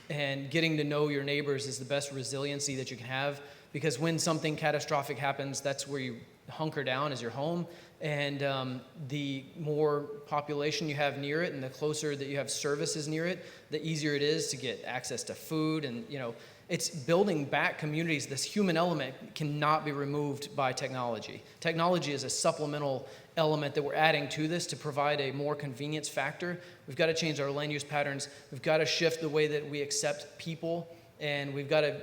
and getting to know your neighbors is the best resiliency that you can have, because when something catastrophic happens, that's where you hunker down, is your home. And the more population you have near it and the closer that you have services near it, the easier it is to get access to food. And it's building back communities. This human element cannot be removed by technology. Technology is a supplemental element that we're adding to this to provide a more convenience factor. We've got to change our land use patterns. We've got to shift the way that we accept people, and we've got to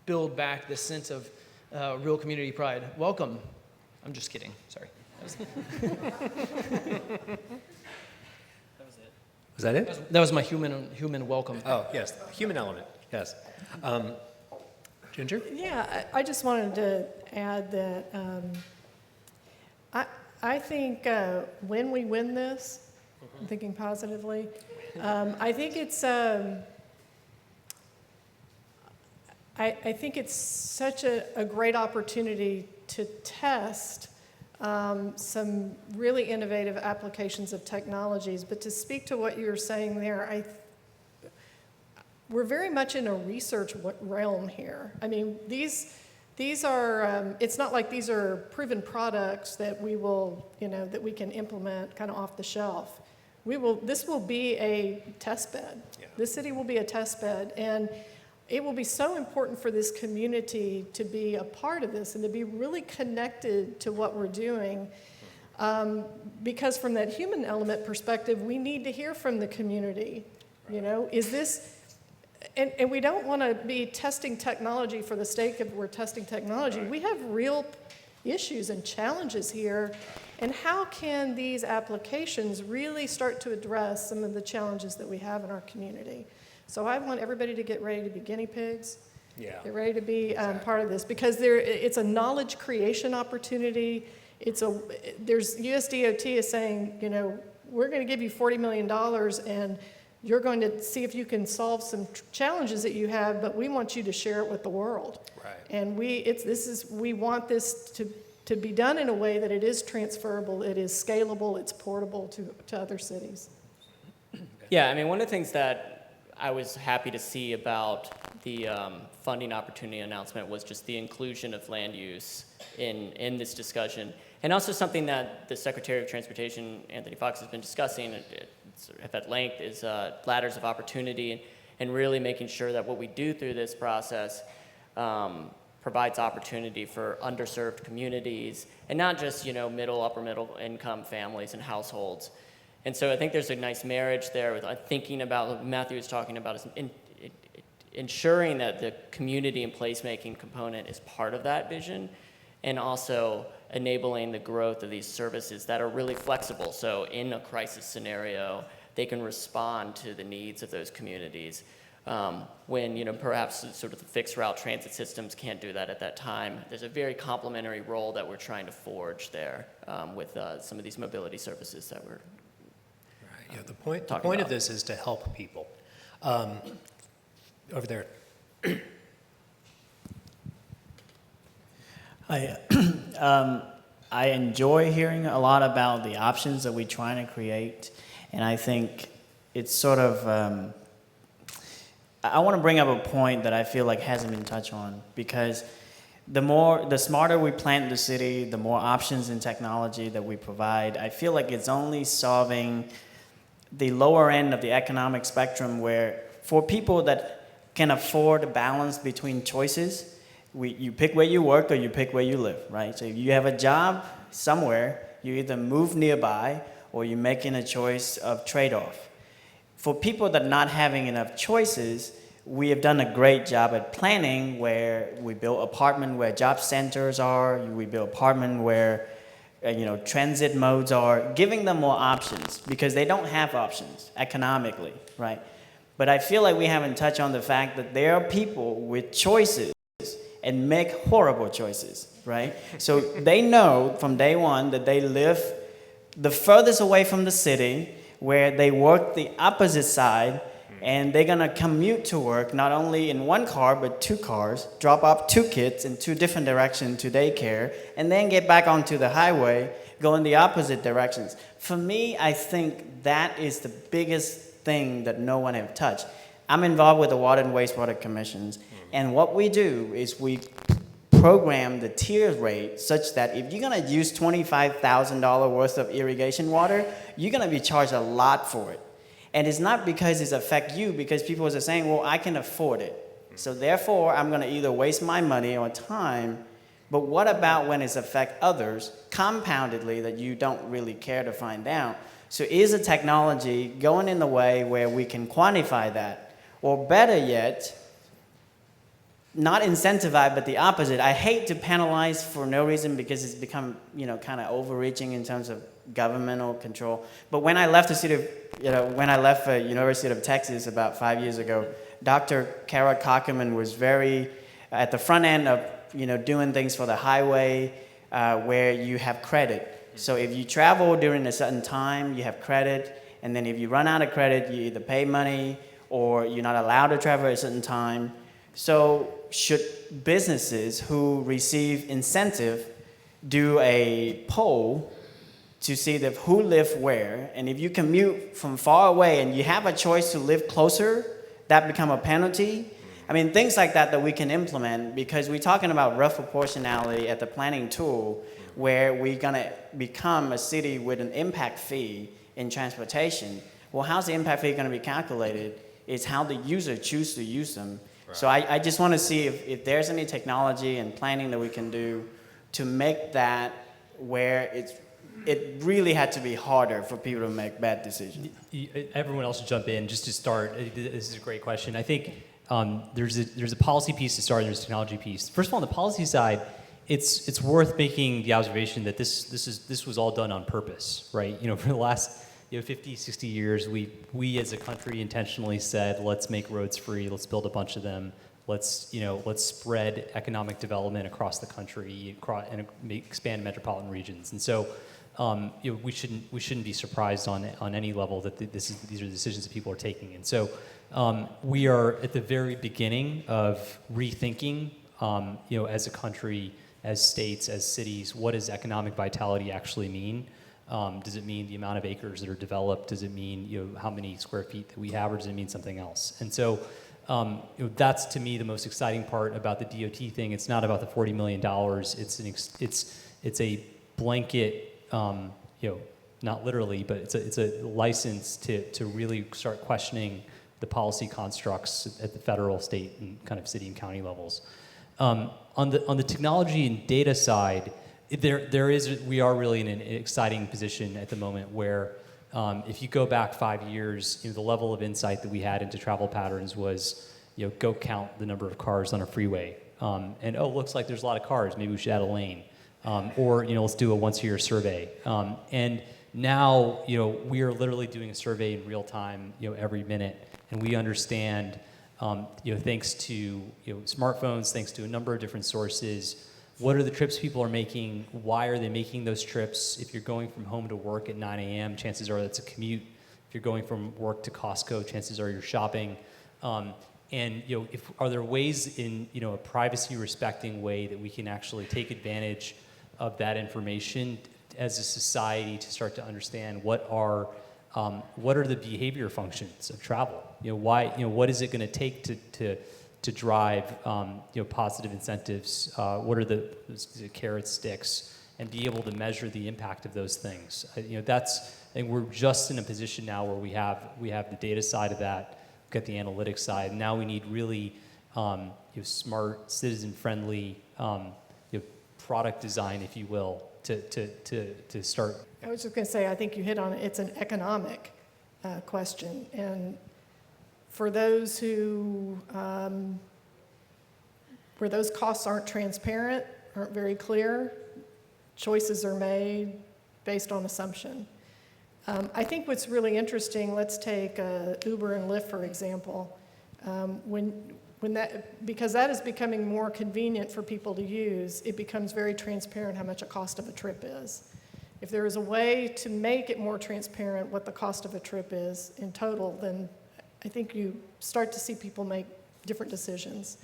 build back this sense of real community pride. Welcome. I'm just kidding. Sorry. Was that it? That was my human welcome. Oh, yes. Human element. Yes. Ginger? Yeah, I just wanted to add that I think when we win this, I'm thinking positively, I think it's I think it's such a great opportunity to test some really innovative applications of technologies. But to speak to what you were saying there, we're very much in a research realm here. I mean, these are, it's not like these are proven products that we will, that we can implement kind of off the shelf. This will be a test bed. Yeah. This city will be a test bed, and it will be so important for this community to be a part of this and to be really connected to what we're doing. Because from that human element perspective, we need to hear from the community. Is this, and we don't want to be testing technology for the sake of we're testing technology. Right. We have real issues and challenges here. And how can these applications really start to address some of the challenges that we have in our community? So I want everybody to get ready to be guinea pigs. Yeah. Get ready to be part of this, because it's a knowledge creation opportunity. There's USDOT is saying, we're going to give you $40 million and you're going to see if you can solve some challenges that you have, but we want you to share it with the world. Right. And we want this to be done in a way that it is transferable, it is scalable, it's portable to other cities. Yeah, I mean, one of the things that I was happy to see about the funding opportunity announcement was just the inclusion of land use in this discussion. And also something that the Secretary of Transportation, Anthony Foxx, has been discussing at length is ladders of opportunity, and really making sure that what we do through this process provides opportunity for underserved communities, and not just upper middle income families and households. And so I think there's a nice marriage there with thinking about what Matthew was talking about, is ensuring that the community and placemaking component is part of that vision, and also enabling the growth of these services that are really flexible. So in a crisis scenario, they can respond to the needs of those communities. When perhaps sort of the fixed route transit systems can't do that at that time, there's a very complementary role that we're trying to forge there with some of these mobility services that we're Yeah, the point of this is to help people. Over there. I enjoy hearing a lot about the options that we're trying to create, and I think it's sort of, I want to bring up a point that I feel like hasn't been touched on, because the smarter we plant the city, the more options and technology that we provide. I feel like it's only solving the lower end of the economic spectrum, where for people that can afford a balance between choices, you pick where you work or you pick where you live, right? So if you have a job somewhere, you either move nearby or you're making a choice of trade-off. For people that are not having enough choices, we have done a great job at planning, where we build apartment where job centers are, we build apartment where transit modes are, giving them more options because they don't have options economically, right? But I feel like we haven't touched on the fact that there are people with choices and make horrible choices, right? So they know from day one that they live the furthest away from the city, where they work the opposite side, and they're gonna commute to work not only in one car, but 2 cars, drop off 2 kids in 2 different directions to daycare, and then get back onto the highway, go in the opposite directions. For me, I think that is the biggest thing that no one have touched. I'm involved with the Water and Wastewater Commissions, and what we do is we program the tier rate such that if you're gonna use $25,000 worth of irrigation water, you're gonna be charged a lot for it. And it's not because it affects you, because people are saying, well, I can afford it. So therefore, I'm gonna either waste my money or time, but what about when it affects others compoundedly that you don't really care to find out? So is a technology going in the way where we can quantify that? Or better yet, not incentivize, but the opposite. I hate to penalize for no reason because it's become, kind of overreaching in terms of governmental control. But when I left the University of Texas about 5 years ago, Dr. Kara Cockerman was very at the front end of, doing things for the highway where you have credit. So if you travel during a certain time, you have credit, and then if you run out of credit, you either pay money or you're not allowed to travel at a certain time. So should businesses who receive incentive do a poll to see that who live where, and if you commute from far away and you have a choice to live closer, that become a penalty? I mean, things like that we can implement, because we're talking about rough proportionality at the planning tool, where we're gonna become a city with an impact fee in transportation. Well, how's the impact fee gonna be calculated? It's how the user choose to use them. Right. So I just wanna see if there's any technology and planning that we can do to make that where it really had to be harder for people to make bad decisions. Everyone else should jump in just to start. This is a great question. I think there's a policy piece to start, and there's a technology piece. First of all, on the policy side, it's worth making the observation that this was all done on purpose, right? For the last 50, 60 years, we as a country intentionally said, let's make roads free, let's build a bunch of them, let's spread economic development across the country and expand metropolitan regions. And so we shouldn't be surprised on any level that these are decisions that people are taking. And so we are at the very beginning of rethinking, as a country, as states, as cities, what does economic vitality actually mean? Does it mean the amount of acres that are developed? Does it mean how many square feet that we have, or does it mean something else? And so that's, to me, the most exciting part about the DOT thing. It's not about the $40 million. It's a blanket, not literally, but it's a license to really start questioning the policy constructs at the federal, state, and kind of city and county levels. On the technology and data side, we are really in an exciting position at the moment where if you go back 5 years, the level of insight that we had into travel patterns was, go count the number of cars on a freeway, and looks like there's a lot of cars, maybe we should add a lane, or let's do a once-a-year survey. And now we are literally doing a survey in real time, every minute, and we understand, thanks to smartphones, thanks to a number of different sources, what are the trips people are making? Why are they making those trips? If you're going from home to work at 9 a.m., chances are that's a commute. If you're going from work to Costco, chances are you're shopping. And are there ways in a privacy-respecting way that we can actually take advantage of that information as a society to start to understand what are the behavior functions of travel? What is it going to take to drive positive incentives? What are the carrot sticks, and be able to measure the impact of those things? I think we're just in a position now where we have the data side of that, we've got the analytics side. And now we need really smart, citizen-friendly product design, if you will, to start. I was just going to say, I think you hit on it. It's an economic question, and For those who, where those costs aren't transparent, aren't very clear, choices are made based on assumption. I think what's really interesting, let's take Uber and Lyft, for example. Because that is becoming more convenient for people to use, it becomes very transparent how much a cost of a trip is. If there is a way to make it more transparent what the cost of a trip is in total, then I think you start to see people make different decisions.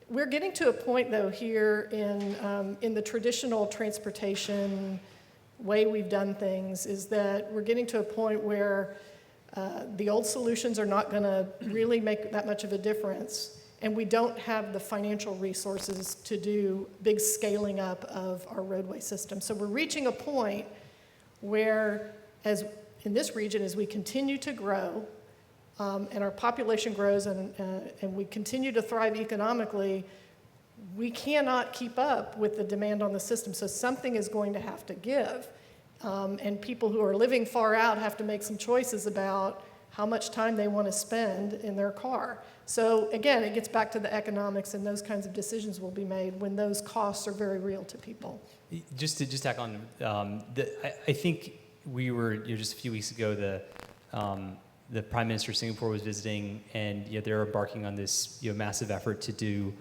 We're getting to a point, though, here in the traditional transportation way we've done things, is that we're getting to a point where the old solutions are not going to really make that much of a difference, and we don't have the financial resources to do big scaling up of our roadway system. So we're reaching a point where, as in this region, as we continue to grow, and our population grows and we continue to thrive economically, we cannot keep up with the demand on the system. So something is going to have to give. And people who are living far out have to make some choices about how much time they want to spend in their car. So again, it gets back to the economics, and those kinds of decisions will be made when those costs are very real to people. Just to tack on, I think we were just a few weeks ago, the Prime Minister of Singapore was visiting, and they're embarking on this massive effort to do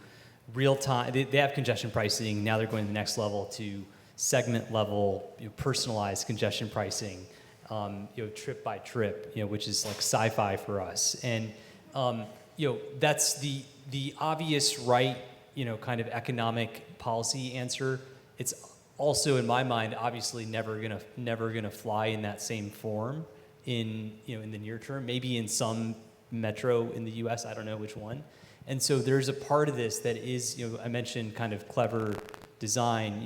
real time. They have congestion pricing. Now they're going to the next level to segment level, personalized congestion pricing, trip by trip, which is like sci-fi for us. And that's the obvious right, kind of economic policy answer. It's also, in my mind, obviously never gonna fly in that same form in the near term. Maybe in some metro in the U.S., I don't know which one. And so there's a part of this that is, I mentioned kind of clever design.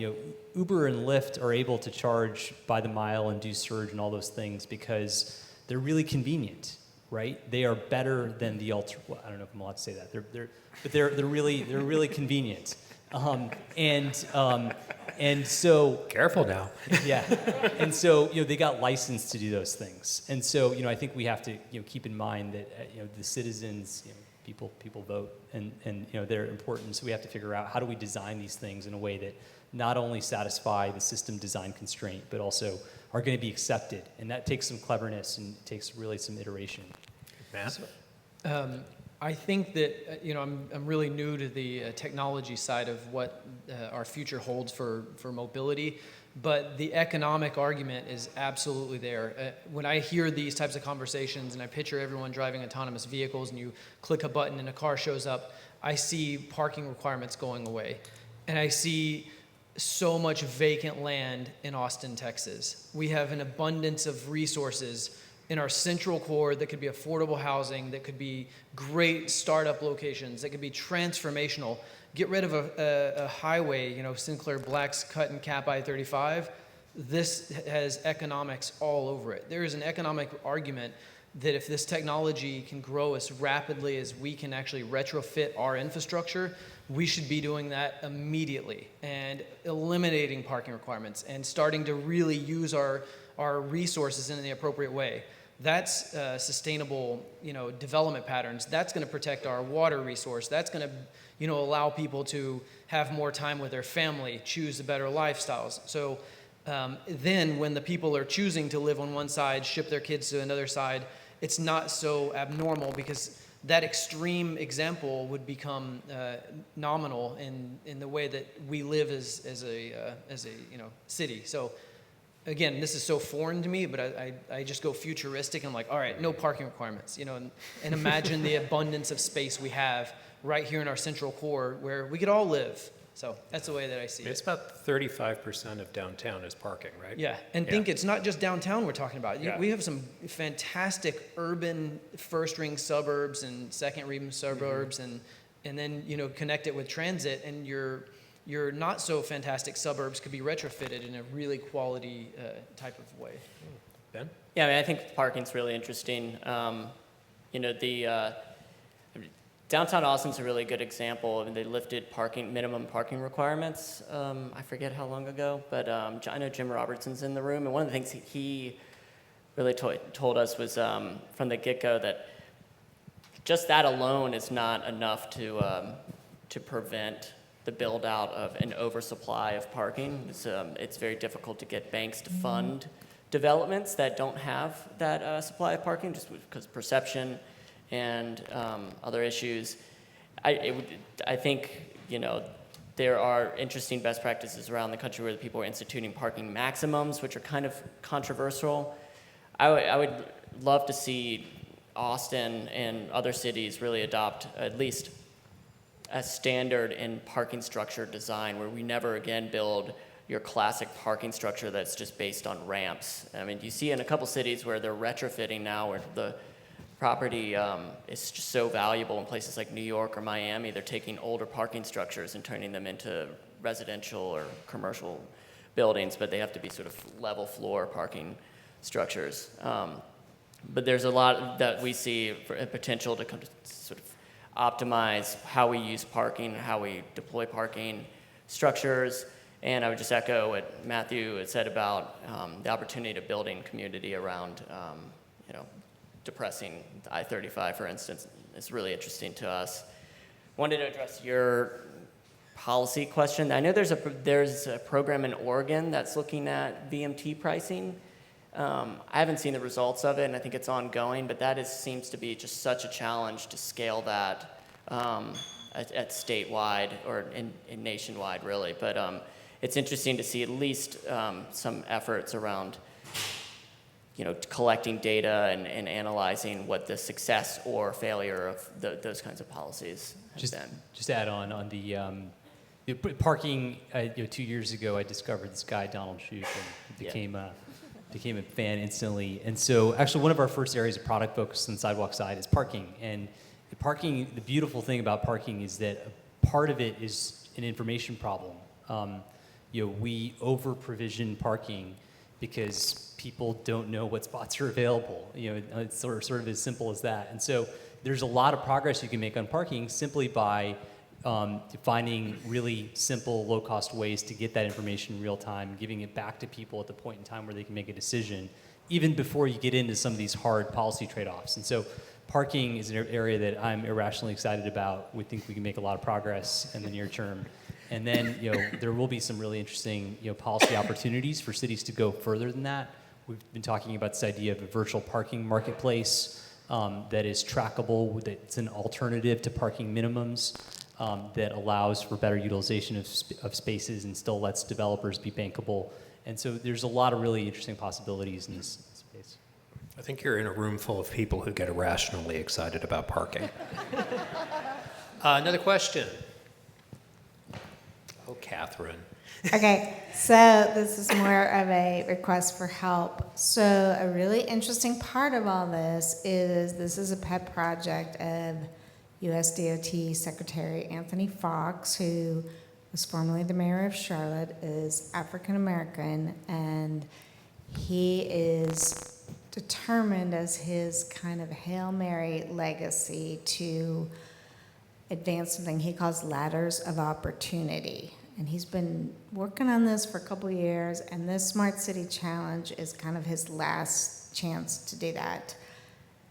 Uber and Lyft are able to charge by the mile and do surge and all those things because they're really convenient, right? They are better than the well, I don't know if I'm allowed to say that. They're really convenient. And so careful now. Yeah. And so they got licensed to do those things. And so I think we have to keep in mind that the citizens, people vote, and they're important. So we have to figure out how do we design these things in a way that not only satisfy the system design constraint, but also are going to be accepted. And that takes some cleverness and takes really some iteration. Matt? I think that I'm really new to the technology side of what our future holds for mobility, but the economic argument is absolutely there. When I hear these types of conversations and I picture everyone driving autonomous vehicles and you click a button and a car shows up, I see parking requirements going away, and I see so much vacant land in Austin, Texas. We have an abundance of resources in our central core that could be affordable housing, that could be great startup locations, that could be transformational. Get rid of a highway, Sinclair Black's cut and cap I-35. This has economics all over it. There is an economic argument that if this technology can grow as rapidly as we can actually retrofit our infrastructure, we should be doing that immediately and eliminating parking requirements and starting to really use our resources in the appropriate way. That's sustainable, development patterns. That's going to protect our water resource. That's going to, allow people to have more time with their family, choose better lifestyles. So then when the people are choosing to live on one side, ship their kids to another side, it's not so abnormal because that extreme example would become nominal in the way that we live as a city. So again, this is so foreign to me, but I just go futuristic and like, all right, no parking requirements, and imagine the abundance of space we have right here in our central core where we could all live. So that's the way that I see it. It's about 35% of downtown is parking, right? Yeah, and think it's not just downtown we're talking about. Yeah. We have some fantastic urban first-ring suburbs and second-ring suburbs, and then connect it with transit, and your not so fantastic suburbs could be retrofitted in a really quality type of way. Ben? Yeah, I think parking's really interesting. Downtown Austin's a really good example. They lifted minimum parking requirements. I forget how long ago, but I know Jim Robertson's in the room, and one of the things he really told us was from the get-go that just that alone is not enough to prevent the build out of an oversupply of parking. It's very difficult to get banks to fund developments that don't have that supply of parking, just because perception and other issues. I think, there are interesting best practices around the country where people are instituting parking maximums, which are kind of controversial. I would love to see Austin and other cities really adopt at least a standard in parking structure design where we never again build your classic parking structure that's just based on ramps. I mean, you see in a couple cities where they're retrofitting now, where the property is just so valuable in places like New York or Miami. They're taking older parking structures and turning them into residential or commercial buildings, but they have to be sort of level floor parking structures. But there's a lot that we see for a potential to sort of optimize how we use parking, how we deploy parking structures. And I would just echo what Matthew had said about the opportunity to building community around, depressing I-35, for instance, is really interesting to us. Wanted to address your policy question. I know there's a program in Oregon that's looking at VMT pricing. I haven't seen the results of it, and I think it's ongoing, but that seems to be just such a challenge to scale that at statewide or in nationwide, really. But it's interesting to see at least some efforts around collecting data and analyzing what the success or failure of those kinds of policies has been. Just to add on the parking. 2 years ago, I discovered this guy Donald Shoup and became a fan instantly. And so, actually, one of our first areas of product focus on the sidewalk side is parking. And the beautiful thing about parking is that a part of it is an information problem. We over-provision parking because people don't know what spots are available. It's sort of as simple as that. And so there's a lot of progress you can make on parking simply by finding really simple, low-cost ways to get that information in real time, giving it back to people at the point in time where they can make a decision, even before you get into some of these hard policy trade-offs. And so parking is an area that I'm irrationally excited about. We think we can make a lot of progress in the near term. And then, there will be some really interesting, policy opportunities for cities to go further than that. We've been talking about this idea of a virtual parking marketplace that is trackable, that's an alternative to parking minimums, that allows for better utilization of spaces and still lets developers be bankable. And so there's a lot of really interesting possibilities in this space. I think you're in a room full of people who get irrationally excited about parking. Another question. Oh, Catherine. Okay, so this is more of a request for help. So a really interesting part of all this is a pet project of U.S. DOT Secretary Anthony Fox, who was formerly the mayor of Charlotte, is African American, and he is determined as his kind of Hail Mary legacy to advance something he calls ladders of opportunity. And he's been working on this for a couple of years, and this Smart City Challenge is kind of his last chance to do that.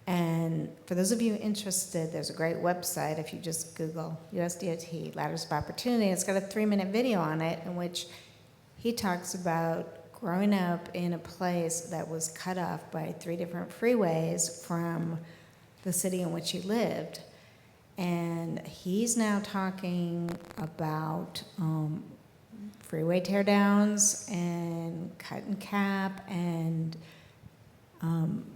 And for those of you interested, there's a great website if you just Google USDOT Ladders of Opportunity. It's got a 3-minute video on it in which he talks about growing up in a place that was cut off by 3 different freeways from the city in which he lived. And he's now talking about freeway teardowns and cut and cap and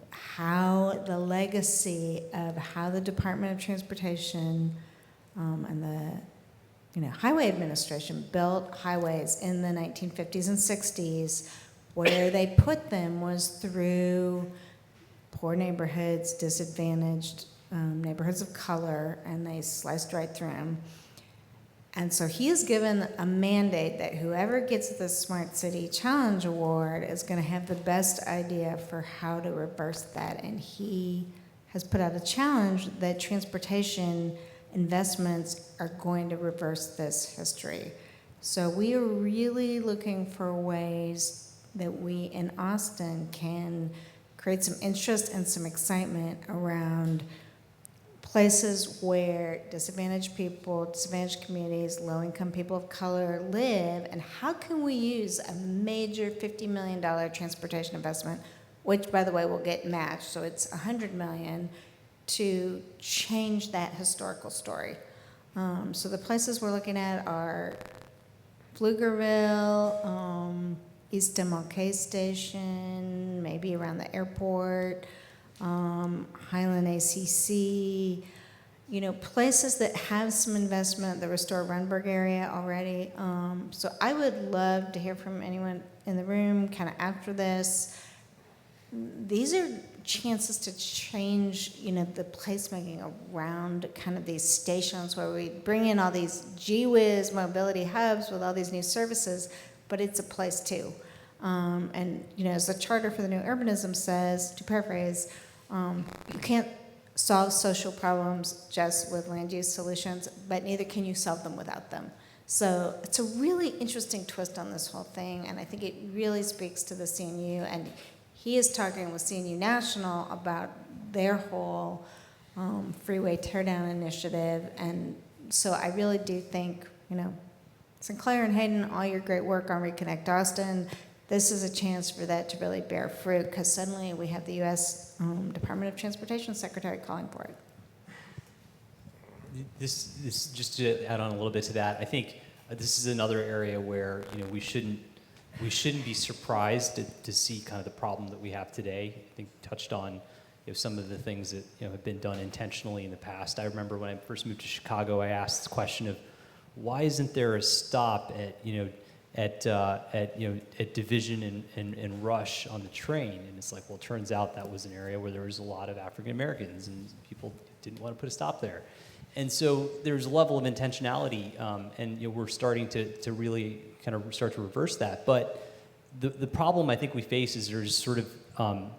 how the legacy of how the Department of Transportation and the Highway Administration built highways in the 1950s and 60s, where they put them was through poor neighborhoods, disadvantaged neighborhoods of color, and they sliced right through them. And so he has given a mandate that whoever gets the Smart City Challenge Award is going to have the best idea for how to reverse that. And he has put out a challenge that transportation investments are going to reverse this history. So we are really looking for ways that we in Austin can create some interest and some excitement around places where disadvantaged people, disadvantaged communities, low-income people of color live, and how can we use a major $50 million transportation investment, which, by the way, will get matched, so it's $100 million, to change that historical story. So the places we're looking at are Pflugerville, East MLK Station, maybe around the airport, Highland ACC, you know, places that have some investment, the Restore Runberg area already. So I would love to hear from anyone in the room kind of after this. These are chances to change, you know, the placemaking around kind of these stations where we bring in all these gee-whiz mobility hubs with all these new services, but it's a place too. And, you know, as the Charter for the New Urbanism says, to paraphrase, you can't solve social problems just with land use solutions, but neither can you solve them without them. So it's a really interesting twist on this whole thing, and I think it really speaks to the CNU, and he is talking with CNU National about their whole freeway teardown initiative, and so I really do think, you know, Sinclair and Hayden, all your great work on Reconnect Austin, this is a chance for that to really bear fruit, because suddenly we have the U.S. Department of Transportation Secretary calling for it. This just to add on a little bit to that, I think this is another area where, you know, we shouldn't be surprised to see kind of the problem that we have today. I think touched on, you know, some of the things that, you know, have been done intentionally in the past. I remember when I first moved to Chicago, I asked the question of why isn't there a stop at, you know, at Division and Rush on the train? And it's like, well, it turns out that was an area where there was a lot of African Americans and people didn't want to put a stop there. And so there's a level of intentionality, and, you know, we're starting to really kind of start to reverse that. But the problem I think we face is there's sort of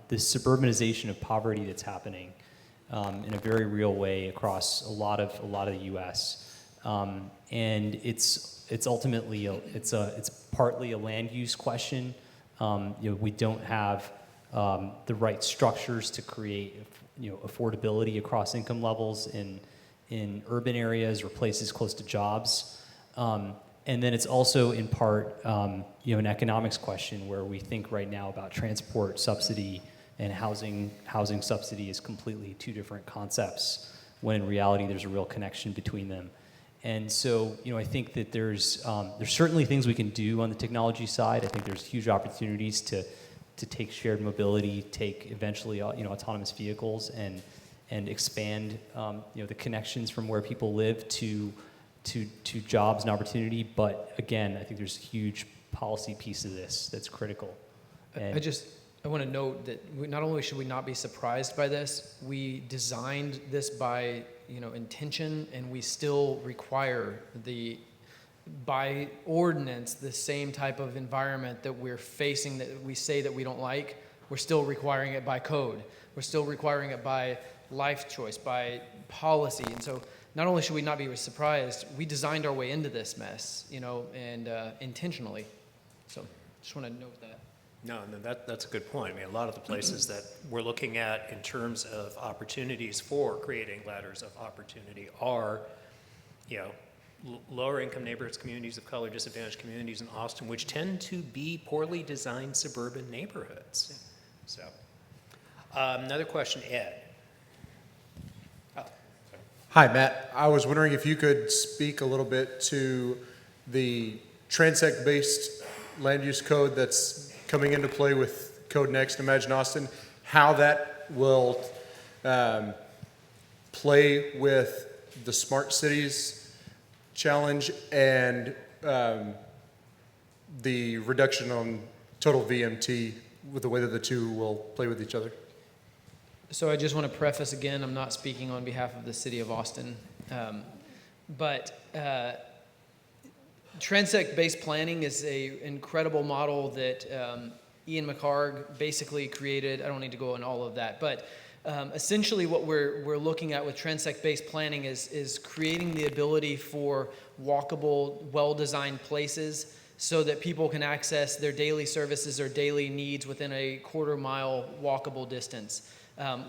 this suburbanization of poverty that's happening in a very real way across a lot of the U.S. And it's ultimately it's partly a land use question. You know, we don't have the right structures to create, you know, affordability across income levels in urban areas or places close to jobs. And then it's also in part, you know, an economics question where we think right now about transport subsidy and housing subsidy is completely two different concepts, when in reality there's a real connection between them. And so, you know, I think that there's certainly things we can do on the technology side. I think there's huge opportunities to take shared mobility, take eventually, you know, autonomous vehicles and expand, you know, the connections from where people live to jobs and opportunity. But again, I think there's a huge policy piece of this that's critical. And I want to note that not only should we not be surprised by this, we designed this by, you know, intention, and we still require by ordinance the same type of environment that we're facing that we say that we don't like. We're still requiring it by code. We're still requiring it by life choice, by policy. And so not only should we not be surprised, we designed our way into this mess, you know, and intentionally. So just want to note that. No, that's a good point. I mean, a lot of the places that we're looking at in terms of opportunities for creating ladders of opportunity are, you know, lower income neighborhoods, communities of color, disadvantaged communities in Austin, which tend to be poorly designed suburban neighborhoods. So, another question, Ed. Hi, Matt. I was wondering if you could speak a little bit to the transect-based land use code that's coming into play with Code Next, Imagine Austin, how that will play with the Smart Cities Challenge and the reduction on total VMT, with the way that the two will play with each other. So I just want to preface again, I'm not speaking on behalf of the city of Austin, but transect-based planning is an incredible model that Ian McHarg basically created. I don't need to go into all of that, but essentially what we're looking at with transect-based planning is creating the ability for walkable, well-designed places so that people can access their daily services or daily needs within a quarter-mile walkable distance.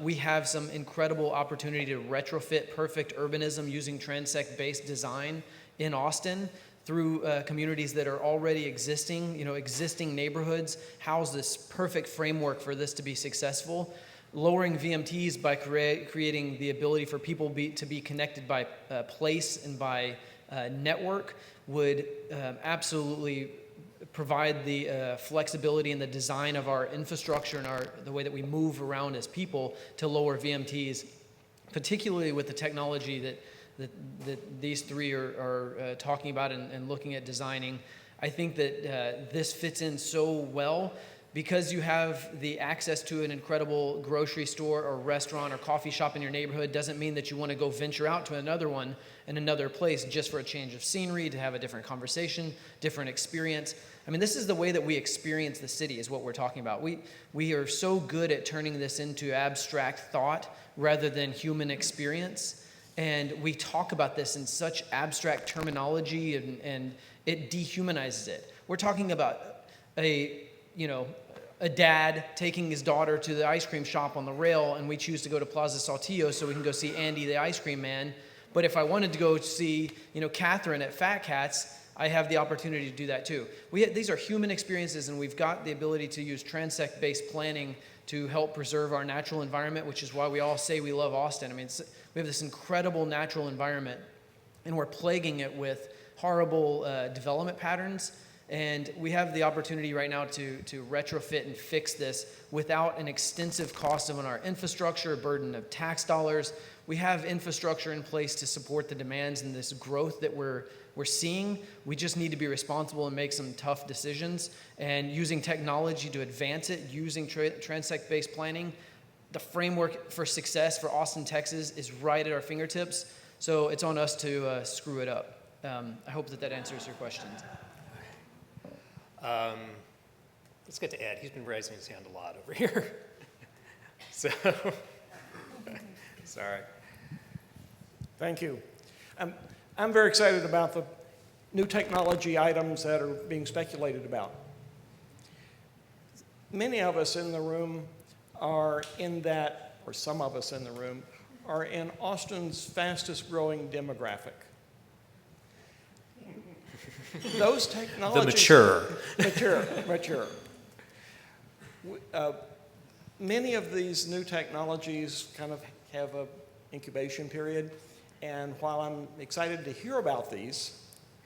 We have some incredible opportunity to retrofit perfect urbanism using transect-based design in Austin through communities that are already existing, existing neighborhoods, house this perfect framework for this to be successful. Lowering VMTs by creating the ability for people to be connected by place and by network would absolutely provide the flexibility and the design of our infrastructure and the way that we move around as people to lower VMTs, particularly with the technology that these three are talking about and looking at designing. I think that this fits in so well because you have the access to an incredible grocery store or restaurant or coffee shop in your neighborhood doesn't mean that you want to go venture out to another one in another place just for a change of scenery, to have a different conversation, different experience. I mean, this is the way that we experience the city is what we're talking about. We are so good at turning this into abstract thought rather than human experience. And we talk about this in such abstract terminology and it dehumanizes it. We're talking about a dad taking his daughter to the ice cream shop on the rail, and we choose to go to Plaza Saltillo so we can go see Andy the ice cream man. But if I wanted to go see, Catherine at Fat Cats, I have the opportunity to do that too. These are human experiences, and we've got the ability to use transect-based planning to help preserve our natural environment, which is why we all say we love Austin. I mean, we have this incredible natural environment, and we're plaguing it with horrible development patterns. And we have the opportunity right now to retrofit and fix this without an extensive cost on our infrastructure, a burden of tax dollars. We have infrastructure in place to support the demands and this growth that we're seeing. We just need to be responsible and make some tough decisions. And using technology to advance it, using transect-based planning, the framework for success for Austin, Texas is right at our fingertips. So it's on us to screw it up. I hope that answers your questions. Let's get to Ed. He's been raising his hand a lot over here. So, sorry. Thank you. I'm very excited about the new technology items that are being speculated about. Many of us in the room are in that, or some of us in the room, are in Austin's fastest growing demographic. Those technologies... The mature. Many of these new technologies kind of have an incubation period, and while I'm excited to hear about these,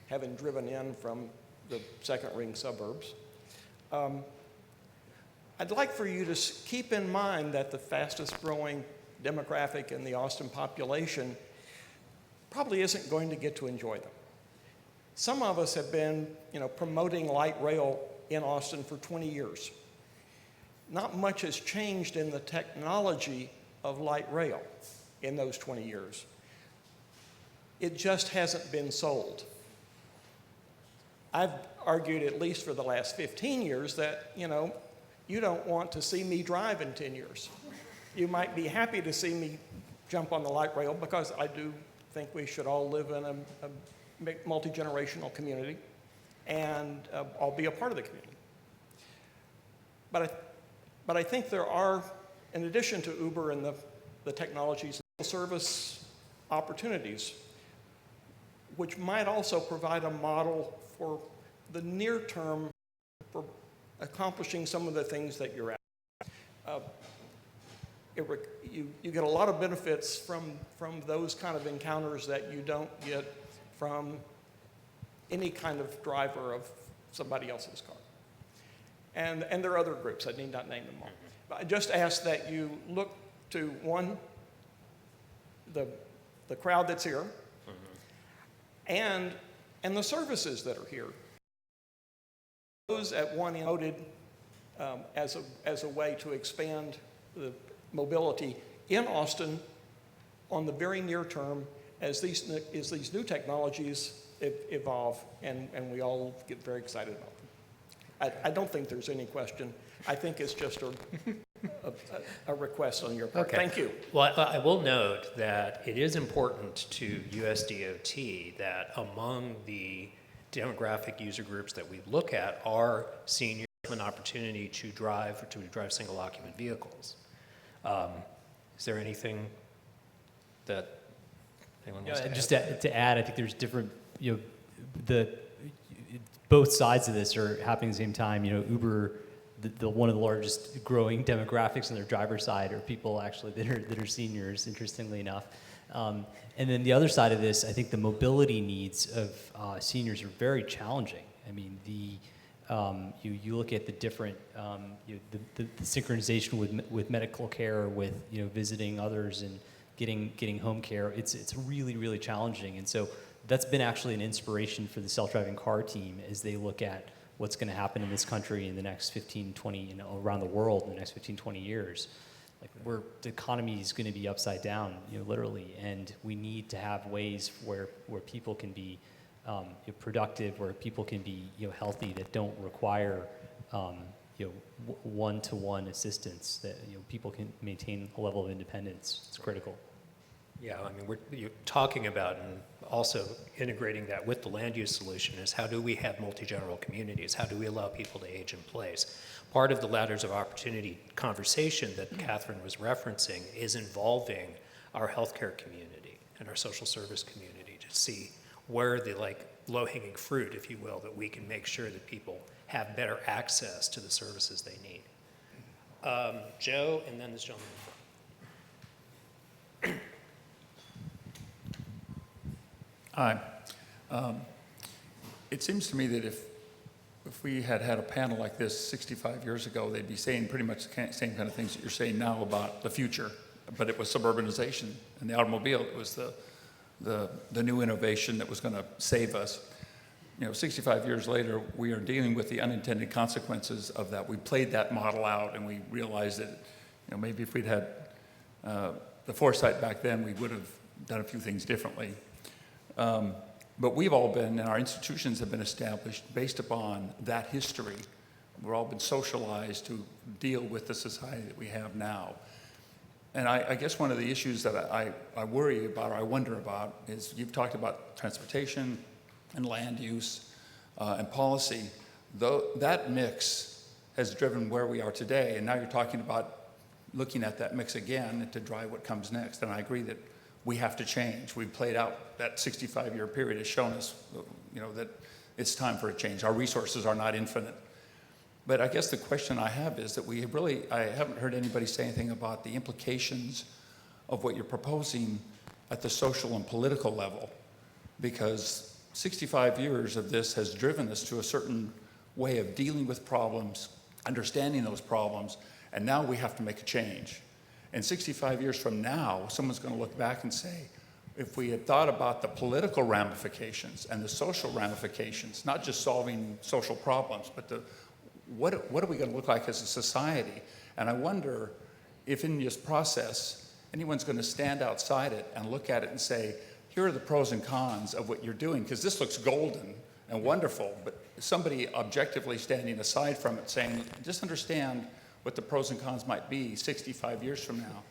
having driven in from the second ring suburbs, I'd like for you to keep in mind that the fastest growing demographic in the Austin population probably isn't going to get to enjoy them. Some of us have been, promoting light rail in Austin for 20 years. Not much has changed in the technology of light rail in those 20 years. It just hasn't been sold. I've argued, at least for the last 15 years, that, you don't want to see me drive in 10 years. You might be happy to see me jump on the light rail because I do think we should all live in a multi-generational community and all be a part of the community. But I think there are, in addition to Uber and the technologies, service opportunities, which might also provide a model for the near term for accomplishing some of the things that you're at. You get a lot of benefits from those kind of encounters that you don't get from any kind of driver of somebody else's car. And there are other groups, I need not name them all. But I just ask that you look to, one, the crowd that's here, and the services that are here. Those at one end noted as a way to expand the mobility in Austin on the very near term as these new technologies evolve, and we all get very excited about them. I don't think there's any question. I think it's just a request on your part. Okay. Thank you. Well, I will note that it is important to USDOT that among the demographic user groups that we look at are seniors with an opportunity to drive single occupant vehicles. Is there anything that anyone wants to add? Just to add, I think there's different, both sides of this are happening at the same time. Uber, the one of the largest growing demographics on their driver side are people actually that are seniors, interestingly enough. And then the other side of this, I think the mobility needs of seniors are very challenging. I mean, you look at the different the synchronization with medical care, with visiting others and getting home care. It's really, really challenging. And so that's been actually an inspiration for the self-driving car team as they look at what's going to happen in this country in the next 15, 20, around the world in the next 15, 20 years. Like the economy is going to be upside down, literally, and we need to have ways where people can be productive, where people can be healthy, that don't require one-to-one assistance, that people can maintain a level of independence. It's critical. Yeah, I mean, you're talking about and also integrating that with the land use solution is how do we have multi-general communities? How do we allow people to age in place? Part of the ladders of opportunity conversation that Catherine was referencing is involving our healthcare community and our social service community to see where the low-hanging fruit, if you will, that we can make sure that people have better access to the services they need. Joe, and then this gentleman. Hi. It seems to me that if we had a panel like this 65 years ago, they'd be saying pretty much the same kind of things that you're saying now about the future. But it was suburbanization and the automobile. It was the new innovation that was going to save us. 65 years later, we are dealing with the unintended consequences of that. We played that model out, and we realized that maybe if we'd had the foresight back then, we would have done a few things differently. But we've all been, and our institutions have been established based upon that history. We've all been socialized to deal with the society that we have now. And I guess one of the issues that I worry about, or I wonder about, is you've talked about transportation and land use and policy. That mix has driven where we are today, and now you're talking about looking at that mix again to drive what comes next. And I agree that we have to change. We've played out that 65-year period has shown us, that it's time for a change. Our resources are not infinite. But I guess the question I have is that I haven't heard anybody say anything about the implications of what you're proposing at the social and political level, because 65 years of this has driven us to a certain way of dealing with problems, understanding those problems, and now we have to make a change. And 65 years from now, someone's going to look back and say, if we had thought about the political ramifications and the social ramifications, not just solving social problems, but what are we going to look like as a society? And I wonder if in this process, anyone's going to stand outside it and look at it and say, here are the pros and cons of what you're doing, because this looks golden and wonderful, but somebody objectively standing aside from it saying, just understand what the pros and cons might be 65 years from now.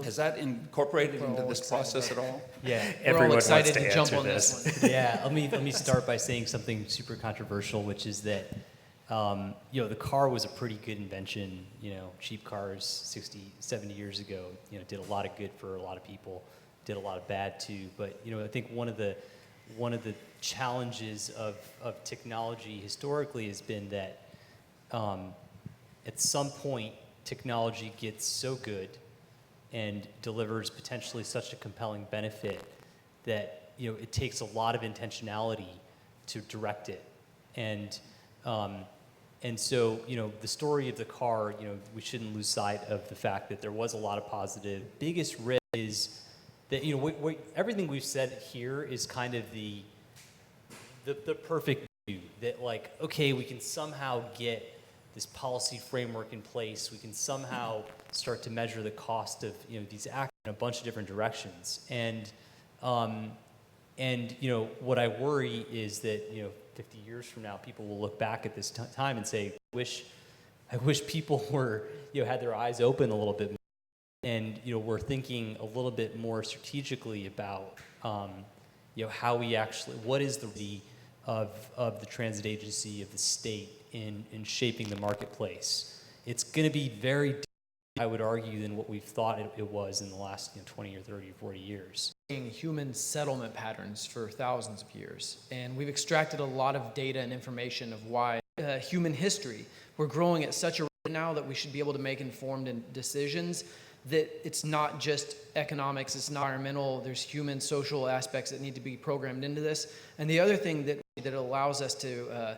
Has that incorporated into this process at all? Yeah, everyone wants to jump on this one. Yeah, let me start by saying something super controversial, which is that the car was a pretty good invention. Cheap cars 60, 70 years ago, did a lot of good for a lot of people, did a lot of bad too. But I think one of the challenges of technology historically has been that at some point technology gets so good and delivers potentially such a compelling benefit that it takes a lot of intentionality to direct it. And so the story of the car, we shouldn't lose sight of the fact that there was a lot of positive. Biggest risk is that everything we've said here is kind of the perfect view, that okay, we can somehow get this policy framework in place. We can somehow start to measure the cost of these acts in a bunch of different directions. And what I worry is that 50 years from now, people will look back at this time and say, I wish people were had their eyes open a little bit more, and we're thinking a little bit more strategically about how we actually, what is the of the transit agency, of the state in shaping the marketplace. It's going to be very I would argue, than what we've thought it was in the last 20 or 30 or 40 years. Human settlement patterns for thousands of years. And we've extracted a lot of data and information of why human history, we're growing at such a rate now that we should be able to make informed decisions, that it's not just economics, it's not environmental, there's human social aspects that need to be programmed into this. And the other thing that allows us to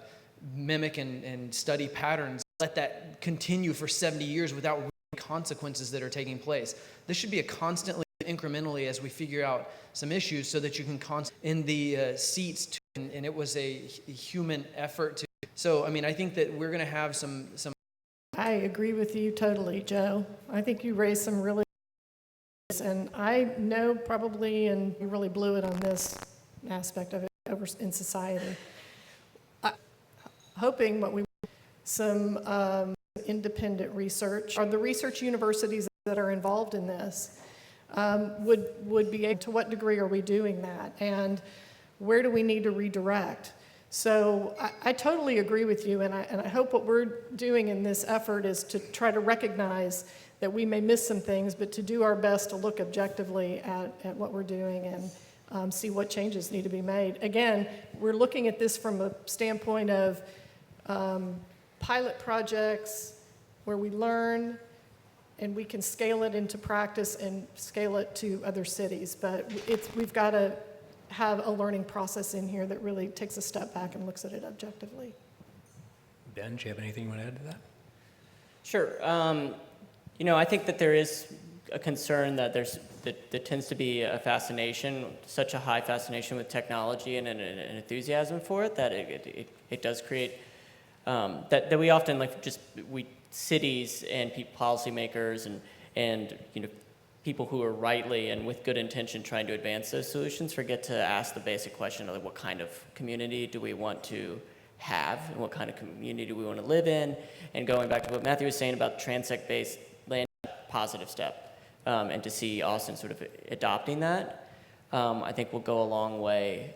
mimic and study patterns, let that continue for 70 years without consequences that are taking place. This should be a constantly, incrementally, as we figure out some issues, so that you can in the seats, and it was a human effort to. So, I mean, I think that we're going to have some. I agree with you totally, Joe. I think you raised some really, and I know probably, and you really blew it on this aspect of it over in society. Hoping what we some independent research, or the research universities that are involved in this, would be able, to what degree are we doing that, and where do we need to redirect? So I totally agree with you, and I hope what we're doing in this effort is to try to recognize that we may miss some things, but to do our best to look objectively at what we're doing and see what changes need to be made. Again, we're looking at this from a standpoint of pilot projects where we learn and we can scale it into practice and scale it to other cities. But we've got to have a learning process in here that really takes a step back and looks at it objectively. Ben, do you have anything you want to add to that? Sure. I think that there is a concern that there tends to be a fascination, such a high fascination with technology and an enthusiasm for it, that it does create that we often cities and policymakers and people who are rightly and with good intention trying to advance those solutions forget to ask the basic question of what kind of community do we want to have, and what kind of community do we want to live in. And going back to what Matthew was saying about transect-based land, positive step, and to see Austin sort of adopting that, I think will go a long way.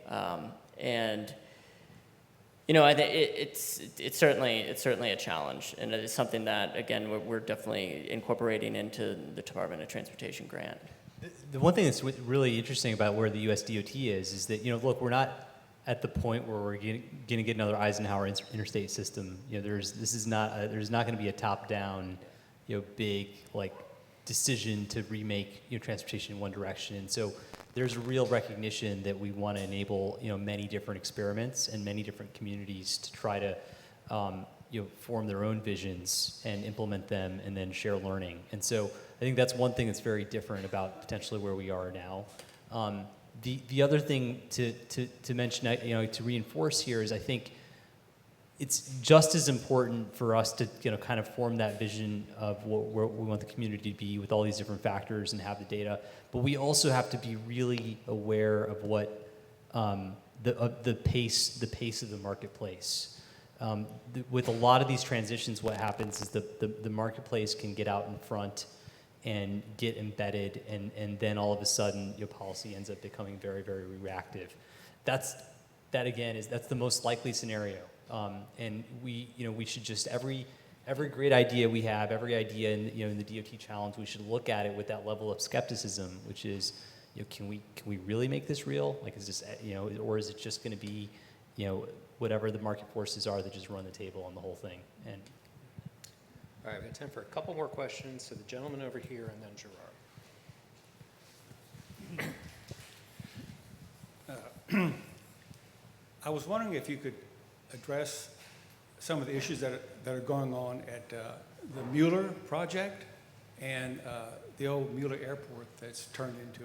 I think it's certainly a challenge, and it's something that, again, we're definitely incorporating into the Department of Transportation grant. The one thing that's really interesting about where the US DOT is that, look, we're not at the point where we're going to get another Eisenhower interstate system. There's not going to be a top-down, big decision to remake transportation in one direction. And so there's a real recognition that we want to enable many different experiments and many different communities to try to form their own visions and implement them and then share learning. And so I think that's one thing that's very different about potentially where we are now. The other thing to mention, to reinforce here is I think it's just as important for us to kind of form that vision of where we want the community to be with all these different factors and have the data, but we also have to be really aware of what the pace of the marketplace. With a lot of these transitions, what happens is the marketplace can get out in front and get embedded, and then all of a sudden your policy ends up becoming very, very reactive. That's the most likely scenario. And we should just every great idea we have, every idea in the DOT challenge, we should look at it with that level of skepticism, which is, can we really make this real? Is this or is it just going to be whatever the market forces are that just run the table on the whole thing? And all right, we have time for a couple more questions. So the gentleman over here, and then Gerard. I was wondering if you could address some of the issues that are going on at the Mueller project and the old Mueller Airport that's turned into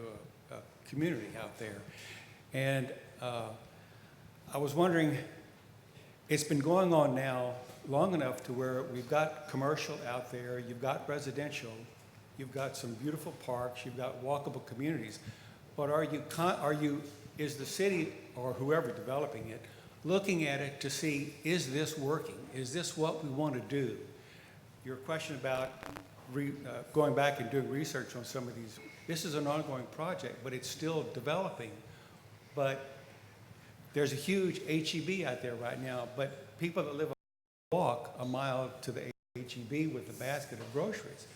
a community out there. And I was wondering, it's been going on now long enough to where we've got commercial out there, you've got residential, you've got some beautiful parks, you've got walkable communities, but is the city or whoever developing it looking at it to see, is this working? Is this what we want to do? Your question about going back and doing research on some of these, this is an ongoing project, but it's still developing. But there's a huge HEB out there right now, but people that live walk a mile to the HEB with a basket of groceries.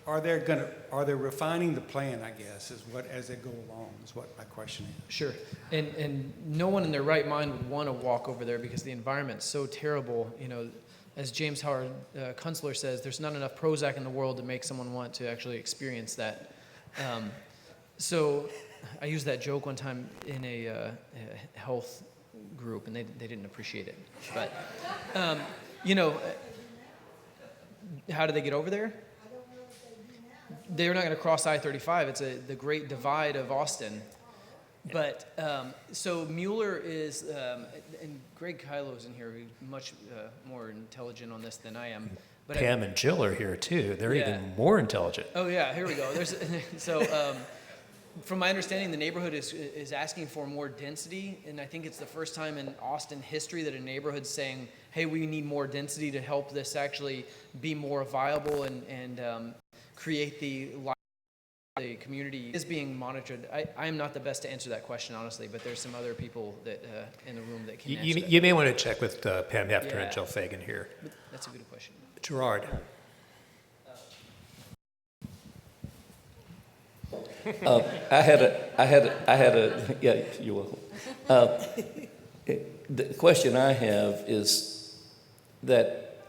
Are they refining the plan, I guess, as they go along, is what my question is. Sure. And no one in their right mind would want to walk over there because the environment's so terrible. You know, as James Howard Kunstler says, there's not enough Prozac in the world to make someone want to actually experience that. So I used that joke one time in a health group, and they didn't appreciate it. But, you know, how do they get over there? They're not going to cross I-35. It's the Great Divide of Austin. But so Mueller is, and Greg Kylo's in here, who's much more intelligent on this than I am. But Pam and Jill are here too. They're even more intelligent. Oh yeah, here we go. From my understanding, the neighborhood is asking for more density, and I think it's the first time in Austin history that a neighborhood's saying, hey, we need more density to help this actually be more viable and create the community is being monitored. I am not the best to answer that question, honestly, but there's some other people that in the room that can answer that. You may want to check with Pam Hefner and Jill Fagan here. But that's a good question. Gerard. Yeah, you're welcome. The question I have is that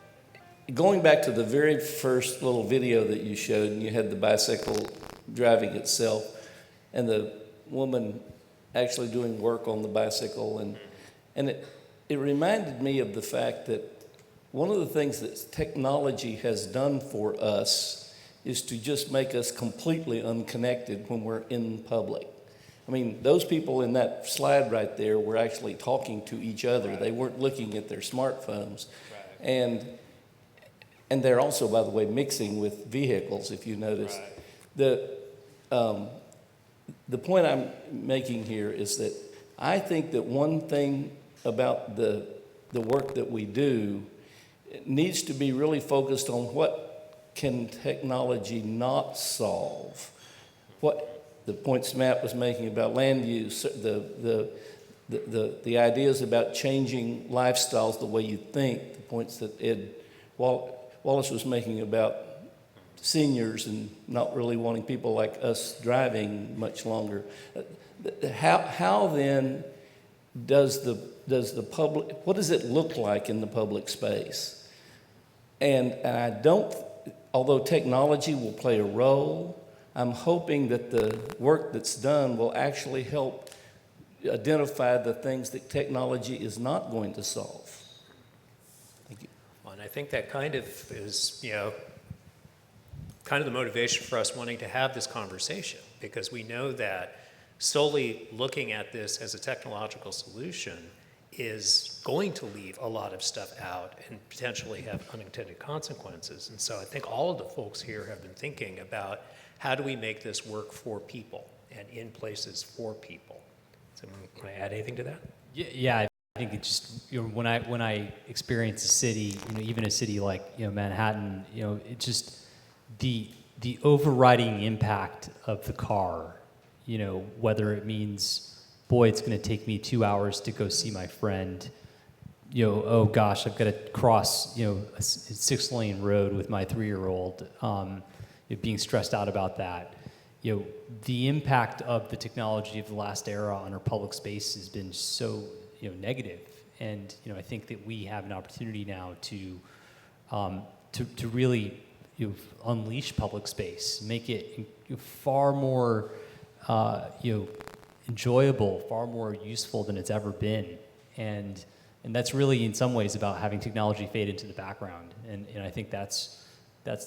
going back to the very first little video that you showed, and you had the bicycle driving itself, and the woman actually doing work on the bicycle, and it reminded me of the fact that one of the things that technology has done for us is to just make us completely unconnected when we're in public. I mean, those people in that slide right there were actually talking to each other. Right. They weren't looking at their smartphones. Right. And they're also, by the way, mixing with vehicles, if you notice. Right. The point I'm making here is that I think that one thing about the work that we do needs to be really focused on what can technology not solve. What the points Matt was making about land use, the ideas about changing lifestyles the way you think, the points that Ed Wallace was making about seniors and not really wanting people like us driving much longer. How then does the public, what does it look like in the public space? And I don't, although technology will play a role, I'm hoping that the work that's done will actually help identify the things that technology is not going to solve. Thank you. Well, and I think that kind of is, kind of the motivation for us wanting to have this conversation, because we know that solely looking at this as a technological solution is going to leave a lot of stuff out and potentially have unintended consequences. And so I think all of the folks here have been thinking about how do we make this work for people and in places for people. So can I add anything to that? Yeah, I think it just, when I experience a city, even a city like Manhattan, it just the overriding impact of the car, whether it means, boy, it's going to take me 2 hours to go see my friend. Oh gosh, I've got to cross, a 6-lane road with my 3-year-old. Being stressed out about that. The impact of the technology of the last era on our public space has been so, negative. And I think that we have an opportunity now to really unleash public space, make it far more, enjoyable, far more useful than it's ever been. And that's really in some ways about having technology fade into the background. And I think that's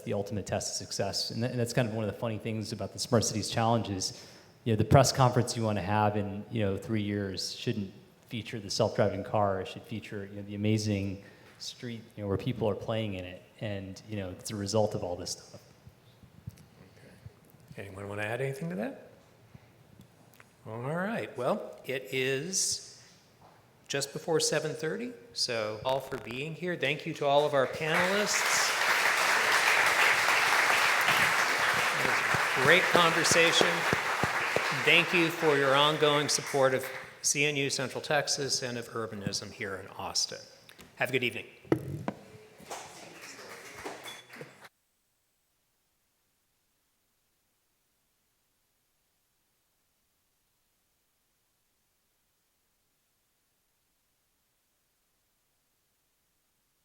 the ultimate test of success. And that's kind of one of the funny things about the Smart Cities Challenge is, the press conference you want to have in, 3 years shouldn't feature the self-driving car. It should feature, the amazing street, where people are playing in it. And, it's a result of all this stuff. Okay. Anyone want to add anything to that? All right, well, it is just before 7:30, so all for being here. Thank you to all of our panelists. It was a great conversation. Thank you for your ongoing support of CNU Central Texas and of urbanism here in Austin. Have a good evening.